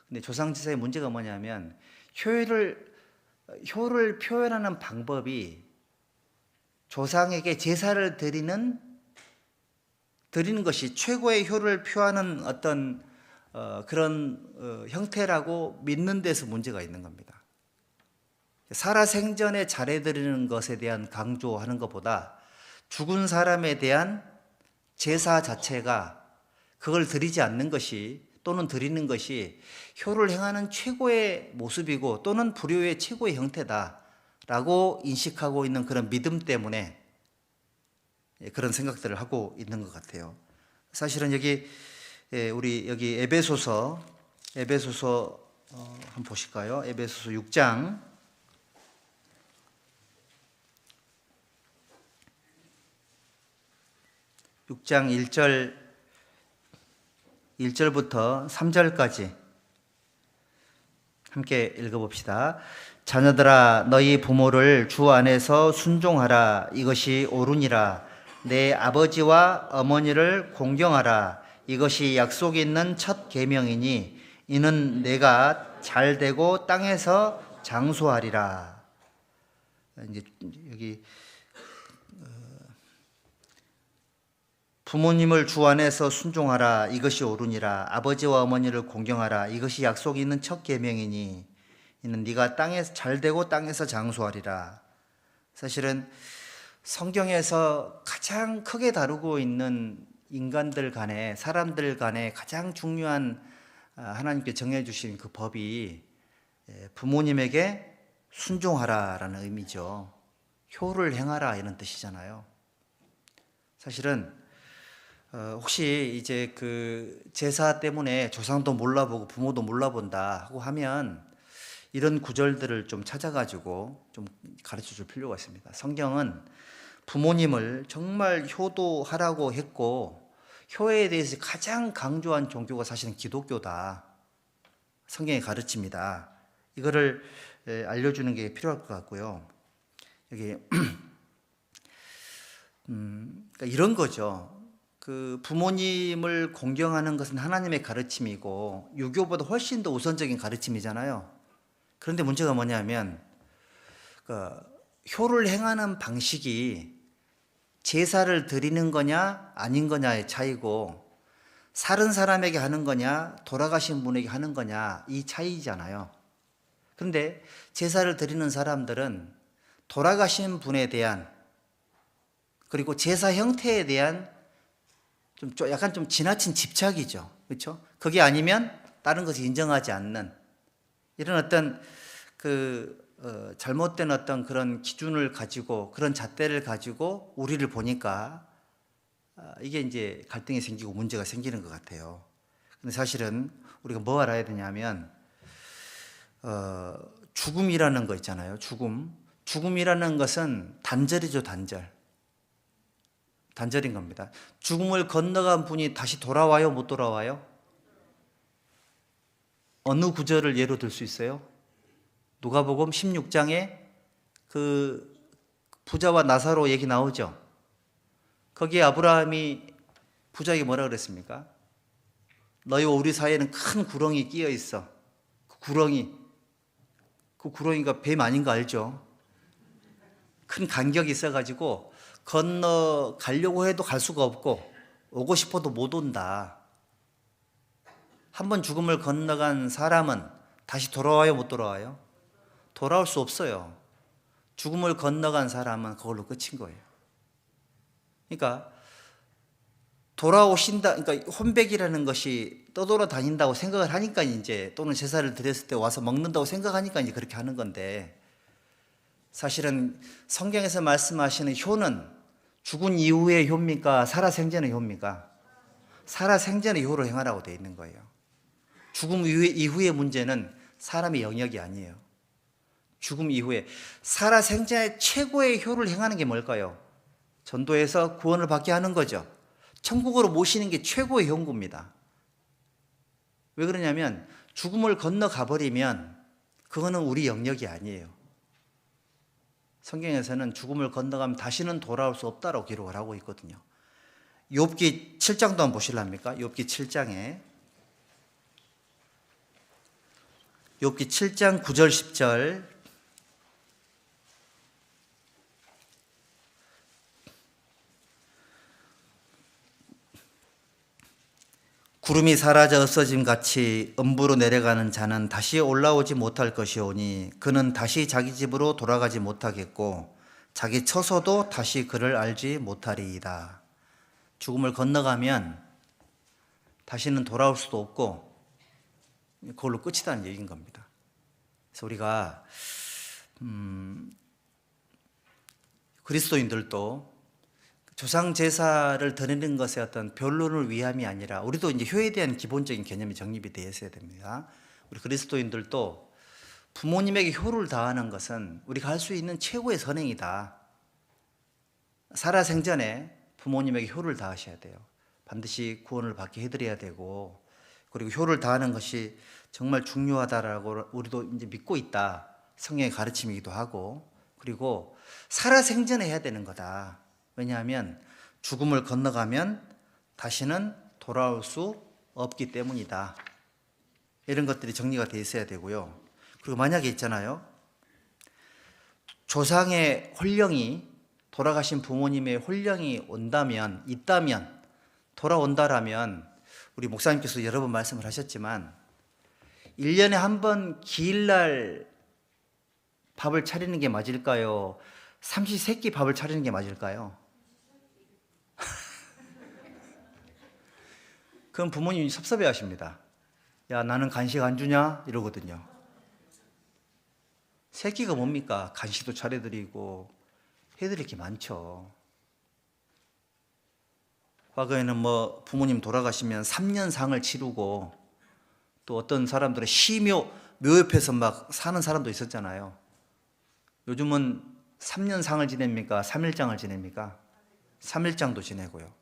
근데 조상 제사의 문제가 뭐냐면, 효를 표현하는 방법이 조상에게 제사를 드리는 것이 최고의 효를 표하는 어떤 그런 형태라고 믿는 데서 문제가 있는 겁니다. 살아생전에 잘해드리는 것에 대한 강조하는 것보다 죽은 사람에 대한 제사 자체가, 그걸 드리지 않는 것이, 또는 드리는 것이 효를 행하는 최고의 모습이고, 또는 불효의 최고의 형태다라고 인식하고 있는 그런 믿음 때문에 그런 생각들을 하고 있는 것 같아요. 사실은 우리 여기 에베소서 한번 보실까요? 에베소서 6장 1절부터 3절까지 함께 읽어봅시다. 자녀들아, 너희 부모를 주 안에서 순종하라. 이것이 옳으니라. 내 아버지와 어머니를 공경하라. 이것이 약속 있는 첫 계명이니 이는 내가 잘되고 땅에서 장수하리라. 이제 여기 부모님을 주 안에서 순종하라. 이것이 옳으니라. 아버지와 어머니를 공경하라. 이것이 약속 있는 첫 계명이니 이는 네가 땅에서 잘되고 땅에서 장수하리라. 사실은 성경에서 가장 크게 다루고 있는 인간들 간에, 사람들 간에 가장 중요한 하나님께 정해주신 그 법이 부모님에게 순종하라라는 의미죠. 효를 행하라, 이런 뜻이잖아요. 사실은 혹시 이제 그 제사 때문에 조상도 몰라보고 부모도 몰라본다 하고 하면, 이런 구절들을 좀 찾아가지고 좀 가르쳐 줄 필요가 있습니다. 성경은 부모님을 정말 효도하라고 했고, 효에 대해서 가장 강조한 종교가 사실은 기독교다, 성경이 가르칩니다. 이거를 알려주는 게 필요할 것 같고요. 여기 그러니까 이런 거죠. 그 부모님을 공경하는 것은 하나님의 가르침이고 유교보다 훨씬 더 우선적인 가르침이잖아요. 그런데 문제가 뭐냐면, 효를 행하는 방식이 제사를 드리는 거냐 아닌 거냐의 차이고, 살은 사람에게 하는 거냐 돌아가신 분에게 하는 거냐, 이 차이잖아요. 그런데 제사를 드리는 사람들은 돌아가신 분에 대한, 그리고 제사 형태에 대한 약간 좀 지나친 집착이죠. 그렇죠? 그게 아니면 다른 것을 인정하지 않는, 이런 어떤 잘못된 어떤 그런 기준을 가지고, 그런 잣대를 가지고 우리를 보니까 이게 이제 갈등이 생기고 문제가 생기는 것 같아요. 근데 사실은 우리가 뭐 알아야 되냐면 죽음이라는 거 있잖아요. 죽음이라는 것은 단절이죠, 단절인 겁니다. 죽음을 건너간 분이 다시 돌아와요, 못 돌아와요? 어느 구절을 예로 들 수 있어요? 누가복음 16장에 그 부자와 나사로 얘기 나오죠. 거기에 아브라함이 부자에게 뭐라 그랬습니까? 너희와 우리 사이에는 큰 구렁이 끼어 있어. 그 구렁이가 뱀 아닌 거 알죠? 큰 간격이 있어가지고 건너가려고 해도 갈 수가 없고 오고 싶어도 못 온다. 한번 죽음을 건너간 사람은 다시 돌아와요, 못 돌아와요? 돌아올 수 없어요. 죽음을 건너간 사람은 그걸로 끝인 거예요. 그러니까 그러니까 혼백이라는 것이 떠돌아다닌다고 생각을 하니까 이제 또는 제사를 드렸을 때 와서 먹는다고 생각하니까 이제 그렇게 하는 건데, 사실은 성경에서 말씀하시는 효는 죽은 이후의 효입니까? 살아생전의 효입니까? 살아생전의 효로 행하라고 되어 있는 거예요. 죽음 이후의 문제는 사람의 영역이 아니에요. 죽음 이후에 살아생전의 최고의 효를 행하는 게 뭘까요? 전도해서 구원을 받게 하는 거죠. 천국으로 모시는 게 최고의 효인 겁니다. 왜 그러냐면 죽음을 건너가 버리면 그거는 우리 영역이 아니에요. 성경에서는 죽음을 건너가면 다시는 돌아올 수 없다라고 기록을 하고 있거든요. 욥기 7장도 한번 보실랍니까? 욥기 7장에 욥기 7장 9절 10절 구름이 사라져 없어짐 같이 음부로 내려가는 자는 다시 올라오지 못할 것이오니 그는 다시 자기 집으로 돌아가지 못하겠고 자기 처소도 다시 그를 알지 못하리이다. 죽음을 건너가면 다시는 돌아올 수도 없고 그걸로 끝이다는 얘기인 겁니다. 그래서 우리가 그리스도인들도 조상 제사를 드리는 것의 어떤 변론을 위함이 아니라 우리도 이제 효에 대한 기본적인 개념이 정립이 되어 있어야 됩니다. 우리 그리스도인들도 부모님에게 효를 다하는 것은 우리가 할 수 있는 최고의 선행이다. 살아생전에 부모님에게 효를 다하셔야 돼요. 반드시 구원을 받게 해드려야 되고, 그리고 효를 다하는 것이 정말 중요하다라고 우리도 이제 믿고 있다. 성경의 가르침이기도 하고, 그리고 살아생전에 해야 되는 거다. 왜냐하면 죽음을 건너가면 다시는 돌아올 수 없기 때문이다. 이런 것들이 정리가 되어 있어야 되고요. 그리고 만약에 있잖아요, 조상의 혼령이, 돌아가신 부모님의 혼령이 있다면, 돌아온다라면, 우리 목사님께서 여러 번 말씀을 하셨지만 1년에 한 번 기일날 밥을 차리는 게 맞을까요? 삼시세끼 밥을 차리는 게 맞을까요? 그럼 부모님이 섭섭해 하십니다. 야, 나는 간식 안 주냐? 이러거든요. 세끼가 뭡니까? 간식도 차려드리고 해드릴 게 많죠. 과거에는 뭐 부모님 돌아가시면 3년상을 치르고, 또 어떤 사람들은 묘 옆에서 막 사는 사람도 있었잖아요. 요즘은 3년상을 지냅니까? 3일장을 지냅니까? 3일장도 지내고요.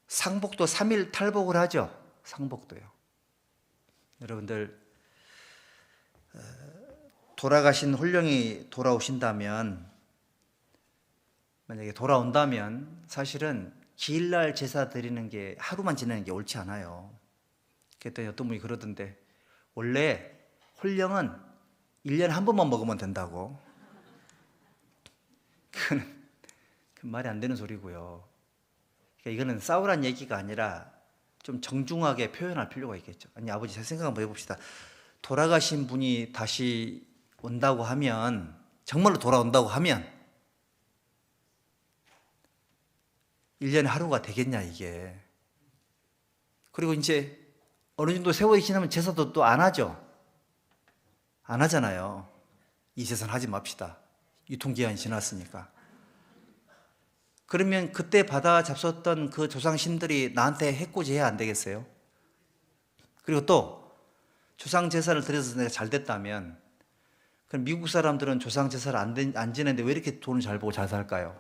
상복도 3일 탈복을 하죠. 상복도요. 여러분들, 돌아가신 혼령이 돌아오신다면, 만약에 돌아온다면 사실은 기일날 제사 드리는 게 하루만 지내는 게 옳지 않아요. 그랬더니 어떤 분이 그러던데, 원래 혼령은 1년에 한 번만 먹으면 된다고. 그건 말이 안 되는 소리고요. 그러니까 이거는 싸우란 얘기가 아니라 좀 정중하게 표현할 필요가 있겠죠. 아니, 아버지, 제 생각 한번 해봅시다. 돌아가신 분이 다시 온다고 하면, 정말로 돌아온다고 하면 1년에 하루가 되겠냐, 이게. 그리고 이제 어느 정도 세월이 지나면 제사도 또 안 하죠. 안 하잖아요. 이 제사는 하지 맙시다. 유통기한이 지났으니까. 그러면 그때 받아 잡섰던 그 조상신들이 나한테 해코지해야 안 되겠어요? 그리고 또 조상 제사를 드려서 내가 잘 됐다면 그럼 미국 사람들은 조상 제사를 안 지내는데 왜 이렇게 돈을 잘 벌고 잘 살까요?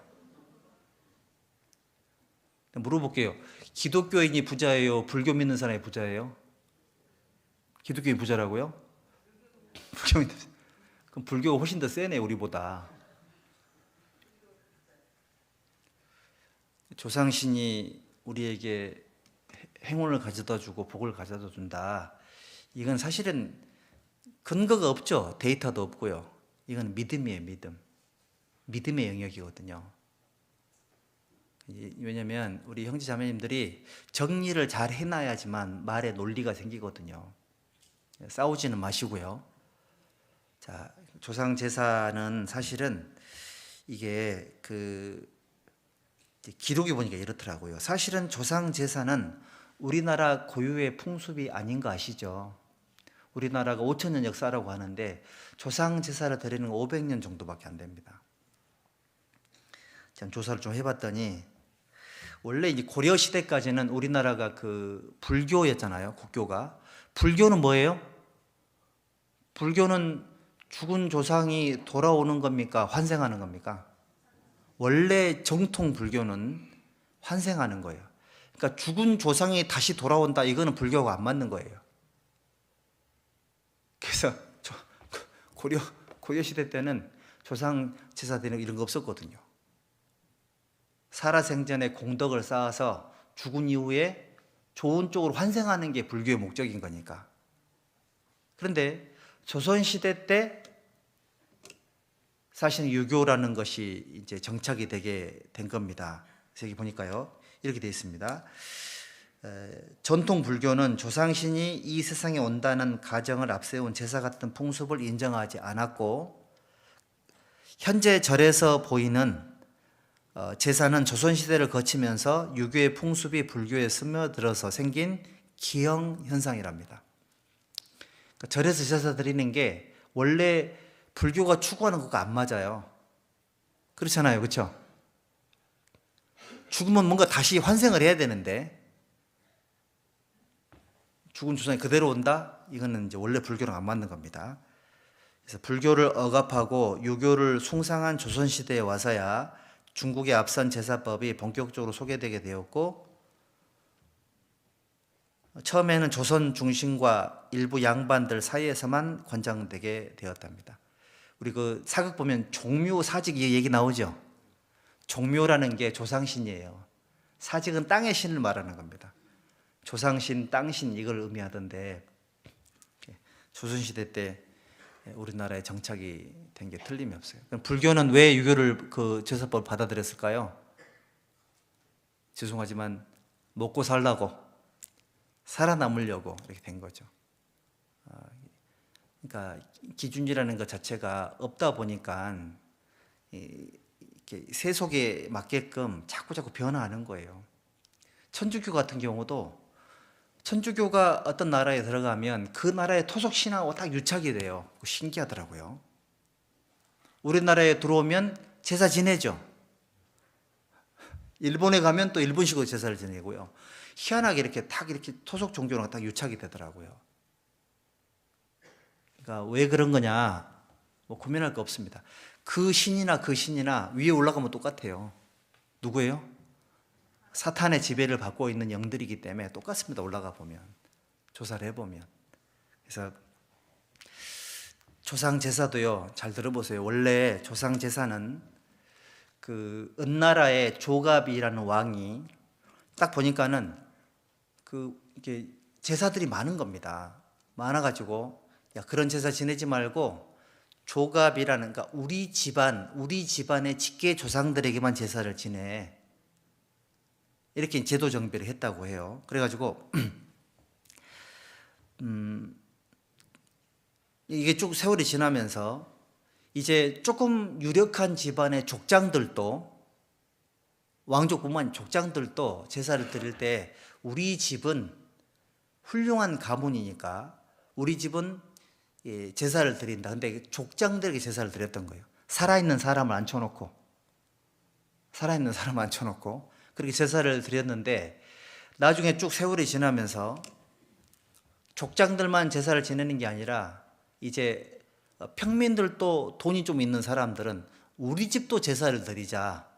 물어볼게요. 기독교인이 부자예요? 불교 믿는 사람이 부자예요? 기독교인 부자라고요? 불교 믿는 그럼 불교가 훨씬 더 세네 우리보다. 조상신이 우리에게 행운을 가져다 주고 복을 가져다 준다. 이건 사실은 근거가 없죠. 데이터도 없고요. 이건 믿음이에요, 믿음. 믿음의 영역이거든요. 왜냐하면 우리 형제 자매님들이 정리를 잘 해놔야지만 말에 논리가 생기거든요. 싸우지는 마시고요. 자, 조상 제사는 사실은 이게 기록에 보니까 이렇더라고요. 사실은 조상 제사는 우리나라 고유의 풍습이 아닌 거 아시죠? 우리나라가 5,000년 역사라고 하는데 조상 제사를 드리는 건 500년 정도밖에 안 됩니다. 제가 조사를 좀 해봤더니 원래 이제 고려 시대까지는 우리나라가 그 불교였잖아요. 국교가. 불교는 뭐예요? 불교는 죽은 조상이 돌아오는 겁니까? 환생하는 겁니까? 원래 정통 불교는 환생하는 거예요. 그러니까 죽은 조상이 다시 돌아온다. 이거는 불교가 안 맞는 거예요. 그래서 고려 시대 때는 조상 제사 드리는 이런 거 없었거든요. 살아생전에 공덕을 쌓아서 죽은 이후에 좋은 쪽으로 환생하는 게 불교의 목적인 거니까. 그런데 조선시대 때 사실은 유교라는 것이 이제 정착이 되게 된 겁니다. 그래서 여기 보니까요. 이렇게 되어 있습니다. 전통 불교는 조상신이 이 세상에 온다는 가정을 앞세운 제사 같은 풍습을 인정하지 않았고, 현재 절에서 보이는 제사는 조선시대를 거치면서 유교의 풍습이 불교에 스며들어서 생긴 기형 현상이랍니다. 그러니까 절에서 제사 드리는 게 원래 불교가 추구하는 것과 안 맞아요. 그렇잖아요. 그렇죠? 죽으면 뭔가 다시 환생을 해야 되는데 죽은 조상이 그대로 온다? 이거는 이제 원래 불교랑 안 맞는 겁니다. 그래서 불교를 억압하고 유교를 숭상한 조선시대에 와서야 중국의 앞선 제사법이 본격적으로 소개되게 되었고, 처음에는 조선 중심과 일부 양반들 사이에서만 권장되게 되었답니다. 우리 그 사극 보면 종묘 사직 이 얘기 나오죠. 종묘라는 게 조상신이에요. 사직은 땅의 신을 말하는 겁니다. 조상신, 땅신 이걸 의미하던데 조선시대 때 우리나라에 정착이 된 게 틀림이 없어요. 그럼 불교는 왜 유교를 그 제사법을 받아들였을까요? 죄송하지만 먹고 살라고, 살아남으려고 이렇게 된 거죠. 그러니까 기준이라는 것 자체가 없다 보니까 이렇게 세속에 맞게끔 자꾸 변화하는 거예요. 천주교 같은 경우도 천주교가 어떤 나라에 들어가면 그 나라의 토속 신화하고 딱 유착이 돼요. 신기하더라고요. 우리나라에 들어오면 제사 지내죠. 일본에 가면 또 일본식으로 제사를 지내고요. 희한하게 이렇게 토속 종교랑 딱 유착이 되더라고요. 그러니까 왜 그런 거냐? 뭐 고민할 거 없습니다. 그 신이나 위에 올라가면 똑같아요. 누구예요? 사탄의 지배를 받고 있는 영들이기 때문에 똑같습니다. 올라가 보면, 조사를 해보면. 그래서 조상 제사도요, 잘 들어보세요. 원래 조상 제사는 그 은나라의 조갑이라는 왕이 딱 보니까는 이게 제사들이 많은 겁니다. 많아가지고 야, 그런 제사 지내지 말고 조갑이라는, 그러니까 우리 집안의 직계 조상들에게만 제사를 지내. 이렇게 제도 정비를 했다고 해요. 그래가지고 이게 쭉 세월이 지나면서 이제 조금 유력한 집안의 족장들도, 왕족뿐만 아니라 족장들도 제사를 드릴 때 우리 집은 훌륭한 가문이니까 우리 집은 제사를 드린다. 근데 족장들에게 제사를 드렸던 거예요. 살아있는 사람을 앉혀놓고. 살아있는 사람 앉혀놓고 그렇게 제사를 드렸는데, 나중에 쭉 세월이 지나면서 족장들만 제사를 지내는 게 아니라 이제 평민들도 돈이 좀 있는 사람들은 우리 집도 제사를 드리자.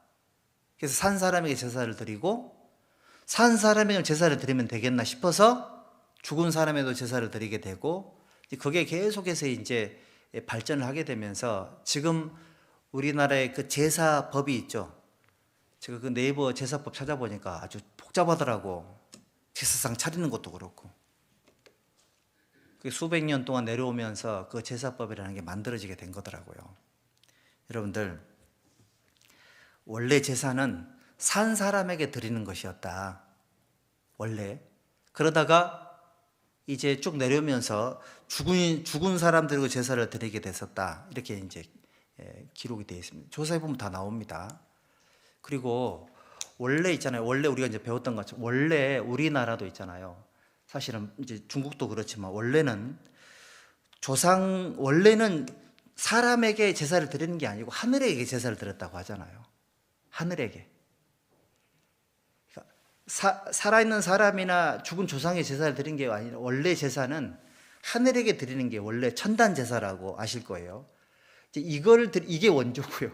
그래서 산 사람에게 제사를 드리고, 산 사람에게 제사를 드리면 되겠나 싶어서 죽은 사람에도 제사를 드리게 되고, 그게 계속해서 이제 발전을 하게 되면서 지금 우리나라의 그 제사법이 있죠. 제가 그 네이버 제사법 찾아보니까 아주 복잡하더라고. 제사상 차리는 것도 그렇고. 수백 년 동안 내려오면서 그 제사법이라는 게 만들어지게 된 거더라고요. 여러분들, 원래 제사는 산 사람에게 드리는 것이었다. 원래. 그러다가 이제 쭉 내려오면서 죽은 사람들에게 제사를 드리게 됐었다. 이렇게 이제 기록이 되어 있습니다. 조사해 보면 다 나옵니다. 그리고 원래 있잖아요. 원래 우리가 이제 배웠던 것처럼 원래 우리나라도 있잖아요. 사실은 이제 중국도 그렇지만 원래는 원래는 사람에게 제사를 드리는 게 아니고 하늘에게 제사를 드렸다고 하잖아요. 하늘에게. 그러니까 살아있는 사람이나 죽은 조상의 제사를 드리는 게 아니라 원래 제사는 하늘에게 드리는 게 원래 천단 제사라고 아실 거예요. 이게 원조고요.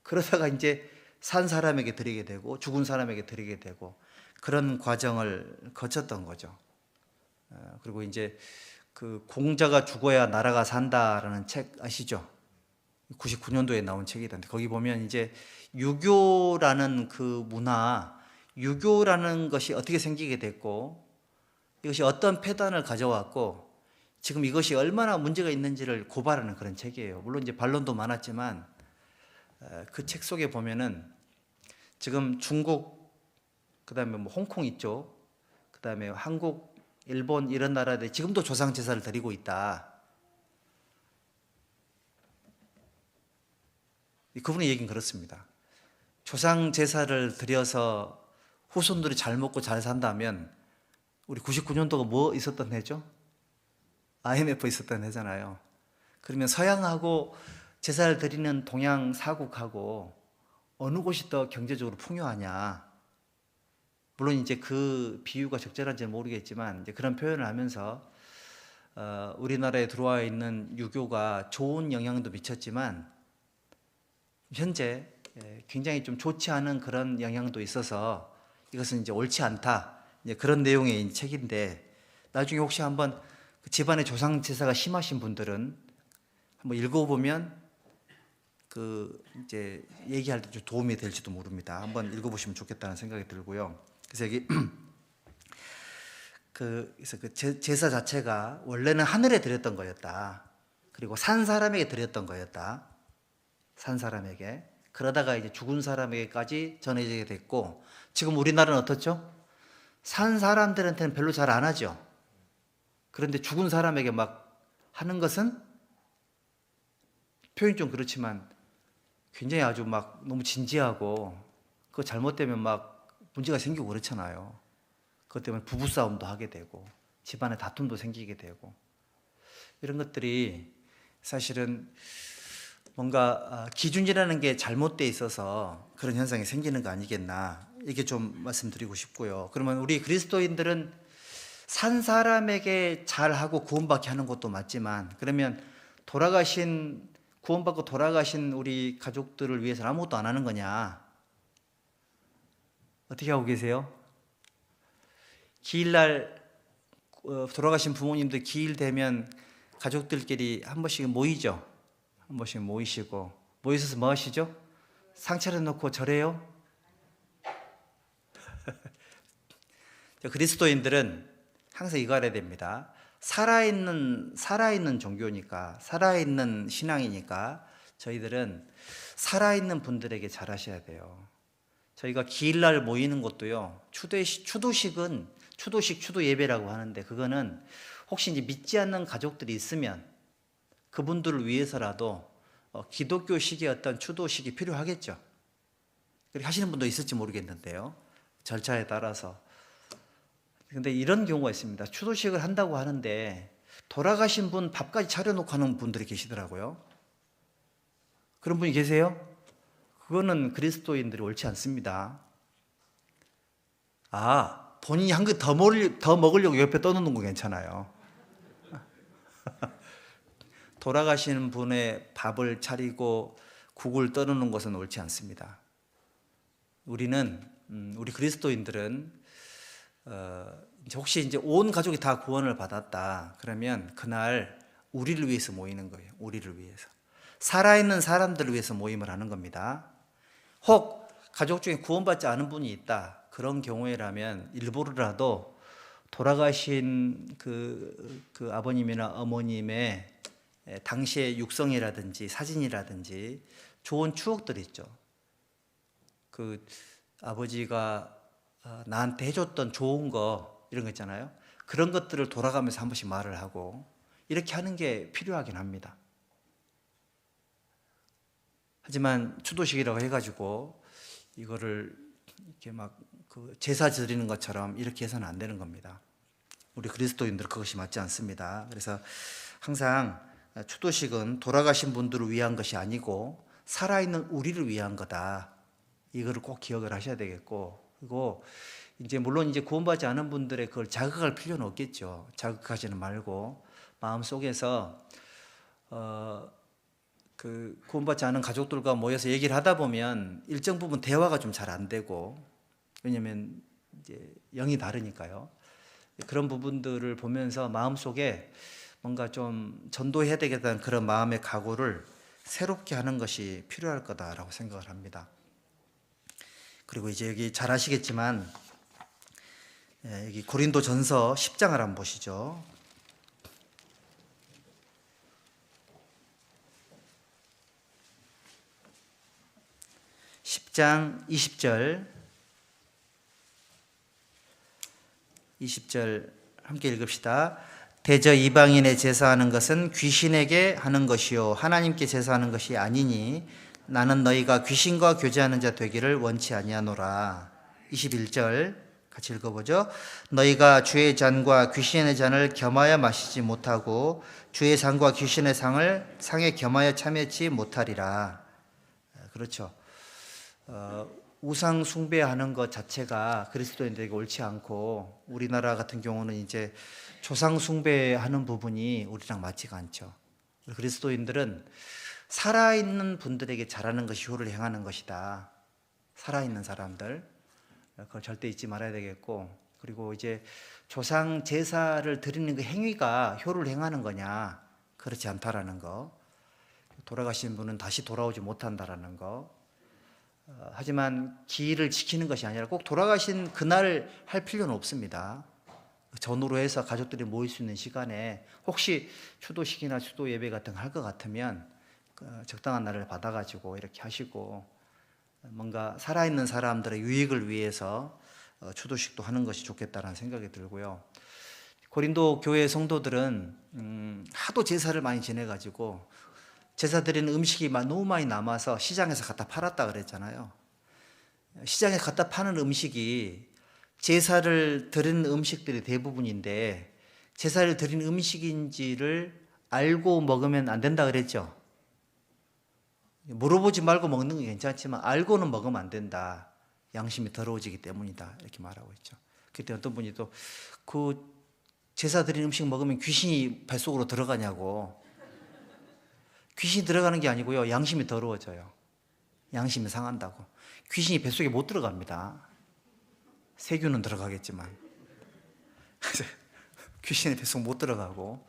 그러다가 이제 산 사람에게 드리게 되고 죽은 사람에게 드리게 되고 그런 과정을 거쳤던 거죠. 그리고 이제 그 공자가 죽어야 나라가 산다라는 책 아시죠? 99년도에 나온 책이던데 거기 보면 이제 유교라는 그 문화, 유교라는 것이 어떻게 생기게 됐고 이것이 어떤 패단을 가져왔고 지금 이것이 얼마나 문제가 있는지를 고발하는 그런 책이에요. 물론 이제 반론도 많았지만 그 책 속에 보면은 지금 중국, 그다음에 뭐 홍콩 있죠. 그다음에 한국, 일본 이런 나라들 지금도 조상 제사를 드리고 있다. 그분의 얘기는 그렇습니다. 조상 제사를 드려서 후손들이 잘 먹고 잘 산다면 우리 99년도가 뭐 있었던 해죠? IMF 있었던 해잖아요. 그러면 서양하고 제사를 드리는 동양 사국하고 어느 곳이 더 경제적으로 풍요하냐? 물론 이제 그 비유가 적절한지는 모르겠지만 이제 그런 표현을 하면서 우리나라에 들어와 있는 유교가 좋은 영향도 미쳤지만 현재 굉장히 좀 좋지 않은 그런 영향도 있어서 이것은 이제 옳지 않다. 이제 그런 내용의 책인데 나중에 혹시 한번 그 집안에 조상 제사가 심하신 분들은 한번 읽어보면 그 이제 얘기할 때 좀 도움이 될지도 모릅니다. 한번 읽어보시면 좋겠다는 생각이 들고요. 그래서 여기 그래서 그 제사 자체가 원래는 하늘에 드렸던 거였다. 그리고 산 사람에게 드렸던 거였다. 산 사람에게. 그러다가 이제 죽은 사람에게까지 전해지게 됐고 지금 우리나라는 어떻죠? 산 사람들한테는 별로 잘 안 하죠. 그런데 죽은 사람에게 막 하는 것은 표현이 좀 그렇지만 굉장히 아주 막 너무 진지하고 그거 잘못되면 막 문제가 생기고 그렇잖아요. 그것 때문에 부부싸움도 하게 되고 집안에 다툼도 생기게 되고 이런 것들이 사실은 뭔가 기준이라는 게 잘못되어 있어서 그런 현상이 생기는 거 아니겠나 이렇게 좀 말씀드리고 싶고요. 그러면 우리 그리스도인들은 산 사람에게 잘하고 구원받게 하는 것도 맞지만 그러면 구원받고 돌아가신 우리 가족들을 위해서 아무것도 안 하는 거냐? 어떻게 하고 계세요? 기일날 돌아가신 부모님들 기일 되면 가족들끼리 한 번씩 모이죠. 한 번씩 모이시고 모이셔서 뭐 하시죠? 상 차려놓고 절해요? 그리스도인들은 항상 이거 알아야 됩니다. 살아있는 종교니까 살아있는 신앙이니까 저희들은 살아있는 분들에게 잘하셔야 돼요. 저희가 기일날 모이는 것도요. 추도식은 추도 예배라고 하는데 그거는 혹시 이제 믿지 않는 가족들이 있으면 그분들을 위해서라도 기독교식의 어떤 추도식이 필요하겠죠. 그렇게 하시는 분도 있을지 모르겠는데요. 절차에 따라서. 근데 이런 경우가 있습니다. 추도식을 한다고 하는데 돌아가신 분 밥까지 차려놓고 하는 분들이 계시더라고요. 그런 분이 계세요? 그거는 그리스도인들이 옳지 않습니다. 본인이 한 개 더 먹으려고 옆에 떠놓는 거 괜찮아요. 돌아가시는 분의 밥을 차리고 국을 떠놓는 것은 옳지 않습니다. 우리 그리스도인들은 혹시 이제 온 가족이 다 구원을 받았다 그러면 그날 우리를 위해서 모이는 거예요. 우리를 위해서. 살아있는 사람들을 위해서 모임을 하는 겁니다. 혹 가족 중에 구원받지 않은 분이 있다. 그런 경우에라면 일부러라도 돌아가신 그 아버님이나 어머님의 당시의 육성이라든지 사진이라든지 좋은 추억들이 있죠. 그 아버지가 나한테 해줬던 좋은 거 이런 거 있잖아요. 그런 것들을 돌아가면서 한 번씩 말을 하고 이렇게 하는 게 필요하긴 합니다. 하지만 추도식이라고 해가지고 이거를 이렇게 막 그 제사 드리는 것처럼 이렇게 해서는 안 되는 겁니다. 우리 그리스도인들 그것이 맞지 않습니다. 그래서 항상 추도식은 돌아가신 분들을 위한 것이 아니고 살아있는 우리를 위한 거다. 이거를 꼭 기억을 하셔야 되겠고, 그리고 이제 물론 이제 구원받지 않은 분들의 그걸 자극할 필요는 없겠죠. 자극하지는 말고 마음 속에서 그 구원받지 않은 가족들과 모여서 얘기를 하다 보면 일정 부분 대화가 좀 잘 안 되고, 왜냐하면 이제 영이 다르니까요. 그런 부분들을 보면서 마음 속에 뭔가 좀 전도해야 되겠다는 그런 마음의 각오를 새롭게 하는 것이 필요할 거다라고 생각을 합니다. 그리고 이제 여기 잘 아시겠지만 여기 고린도전서 10장을 한번 보시죠. 10장 20절 함께 읽읍시다. 대저 이방인의 제사하는 것은 귀신에게 하는 것이요 하나님께 제사하는 것이 아니니 나는 너희가 귀신과 교제하는 자 되기를 원치 아니하노라. 21절 같이 읽어보죠. 너희가 주의 잔과 귀신의 잔을 겸하여 마시지 못하고 주의 상과 귀신의 상에 겸하여 참여치 못하리라. 그렇죠. 우상 숭배하는 것 자체가 그리스도인들에게 옳지 않고, 우리나라 같은 경우는 이제 조상 숭배하는 부분이 우리랑 맞지가 않죠. 그리스도인들은 살아있는 분들에게 잘하는 것이 효를 행하는 것이다. 살아있는 사람들, 그걸 절대 잊지 말아야 되겠고, 그리고 이제 조상 제사를 드리는 그 행위가 효를 행하는 거냐, 그렇지 않다라는 거, 돌아가신 분은 다시 돌아오지 못한다라는 거. 하지만 기일을 지키는 것이 아니라 꼭 돌아가신 그날 할 필요는 없습니다. 전후로 해서 가족들이 모일 수 있는 시간에 혹시 추도식이나 추도 예배 같은 거 할 것 같으면 적당한 날을 받아가지고 이렇게 하시고, 뭔가 살아있는 사람들의 유익을 위해서 추도식도 하는 것이 좋겠다라는 생각이 들고요. 고린도 교회 성도들은 하도 제사를 많이 지내가지고 제사 드리는 음식이 너무 많이 남아서 시장에서 갖다 팔았다 그랬잖아요. 시장에 갖다 파는 음식이 제사를 드리는 음식들이 대부분인데, 제사를 드리는 음식인지를 알고 먹으면 안 된다 그랬죠. 물어보지 말고 먹는 건 괜찮지만 알고는 먹으면 안 된다. 양심이 더러워지기 때문이다. 이렇게 말하고 있죠. 그때 어떤 분이 또 그 제사 드리는 음식 먹으면 귀신이 뱃속으로 들어가냐고. 귀신이 들어가는 게 아니고요, 양심이 더러워져요. 양심이 상한다고. 귀신이 뱃속에 못 들어갑니다. 세균은 들어가겠지만 귀신의 뱃속 못 들어가고,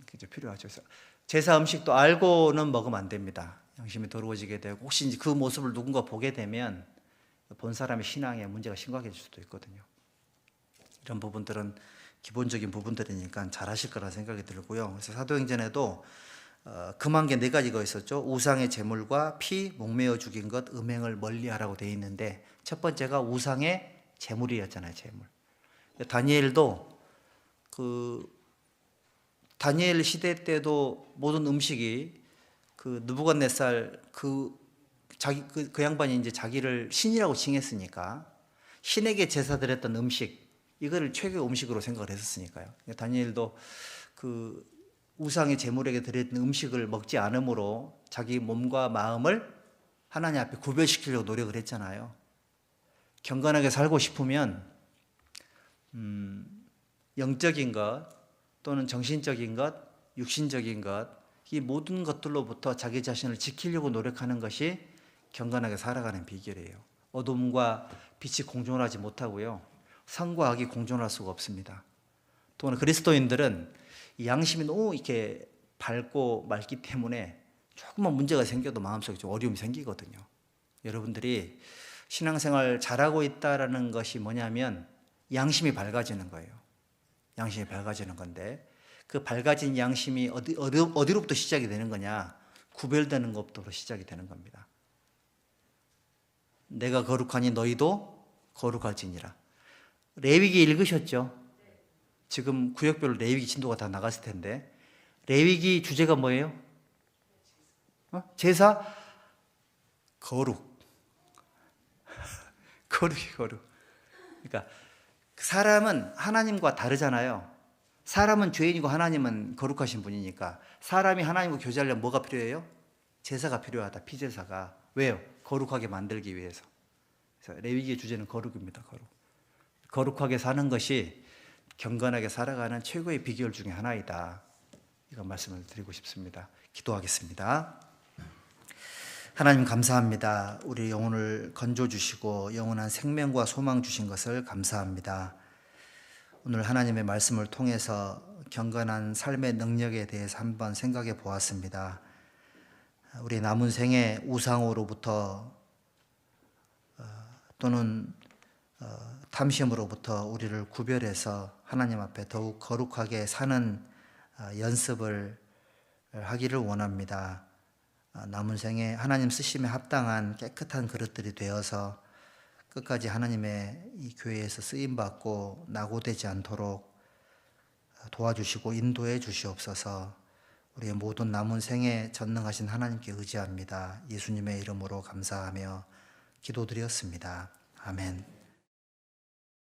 그게 필요하죠. 그래서 제사 음식도 알고는 먹으면 안 됩니다. 양심이 더러워지게 되고, 혹시 그 모습을 누군가 보게 되면 본 사람의 신앙에 문제가 심각해질 수도 있거든요. 이런 부분들은 기본적인 부분들이니까 잘 하실 거라 생각이 들고요. 그래서 사도행전에도 금한 게 4가지가 있었죠. 우상의 제물과 피, 목매어 죽인 것, 음행을 멀리하라고 되어 있는데, 첫 번째가 우상의 제물이었잖아요. 제물. 다니엘도 다니엘 시대 때도 모든 음식이 느부갓네살 그 양반이 이제 자기를 신이라고 칭했으니까 신에게 제사 드렸던 음식, 이거를 최고의 음식으로 생각을 했었으니까요. 다니엘도 우상의 제물에게 드렸던 음식을 먹지 않으므로 자기 몸과 마음을 하나님 앞에 구별시키려고 노력을 했잖아요. 경건하게 살고 싶으면 영적인 것 또는 정신적인 것, 육신적인 것, 이 모든 것들로부터 자기 자신을 지키려고 노력하는 것이 경건하게 살아가는 비결이에요. 어둠과 빛이 공존하지 못하고요. 선과 악이 공존할 수가 없습니다. 또는 그리스도인들은 이 양심이 너무 이렇게 밝고 맑기 때문에 조금만 문제가 생겨도 마음속에 좀 어려움이 생기거든요. 여러분들이 신앙생활 잘하고 있다라는 것이 뭐냐면 양심이 밝아지는 거예요. 양심이 밝아지는 건데 그 밝아진 양심이 어디로부터 시작이 되는 거냐? 구별되는 것부터 시작이 되는 겁니다. 내가 거룩하니 너희도 거룩할지니라. 레위기 읽으셨죠? 지금 구역별로 레위기 진도가 다 나갔을 텐데 레위기 주제가 뭐예요? 제사? 거룩. 거룩이 거룩. 그러니까 사람은 하나님과 다르잖아요. 사람은 죄인이고 하나님은 거룩하신 분이니까 사람이 하나님과 교제하려면 뭐가 필요해요? 제사가 필요하다. 피제사가. 왜요? 거룩하게 만들기 위해서. 그래서 레위기의 주제는 거룩입니다. 거룩. 거룩하게 사는 것이 경건하게 살아가는 최고의 비결 중에 하나이다. 이런 말씀을 드리고 싶습니다. 기도하겠습니다. 하나님 감사합니다. 우리 영혼을 건져주시고 영원한 생명과 소망 주신 것을 감사합니다. 오늘 하나님의 말씀을 통해서 경건한 삶의 능력에 대해서 한번 생각해 보았습니다. 우리 남은 생에 우상으로부터 또는 탐심으로부터 우리를 구별해서 하나님 앞에 더욱 거룩하게 사는 연습을 하기를 원합니다. 남은 생에 하나님 쓰심에 합당한 깨끗한 그릇들이 되어서 끝까지 하나님의 이 교회에서 쓰임받고 낙오되지 않도록 도와주시고 인도해 주시옵소서. 우리의 모든 남은 생에 전능하신 하나님께 의지합니다. 예수님의 이름으로 감사하며 기도드렸습니다. 아멘.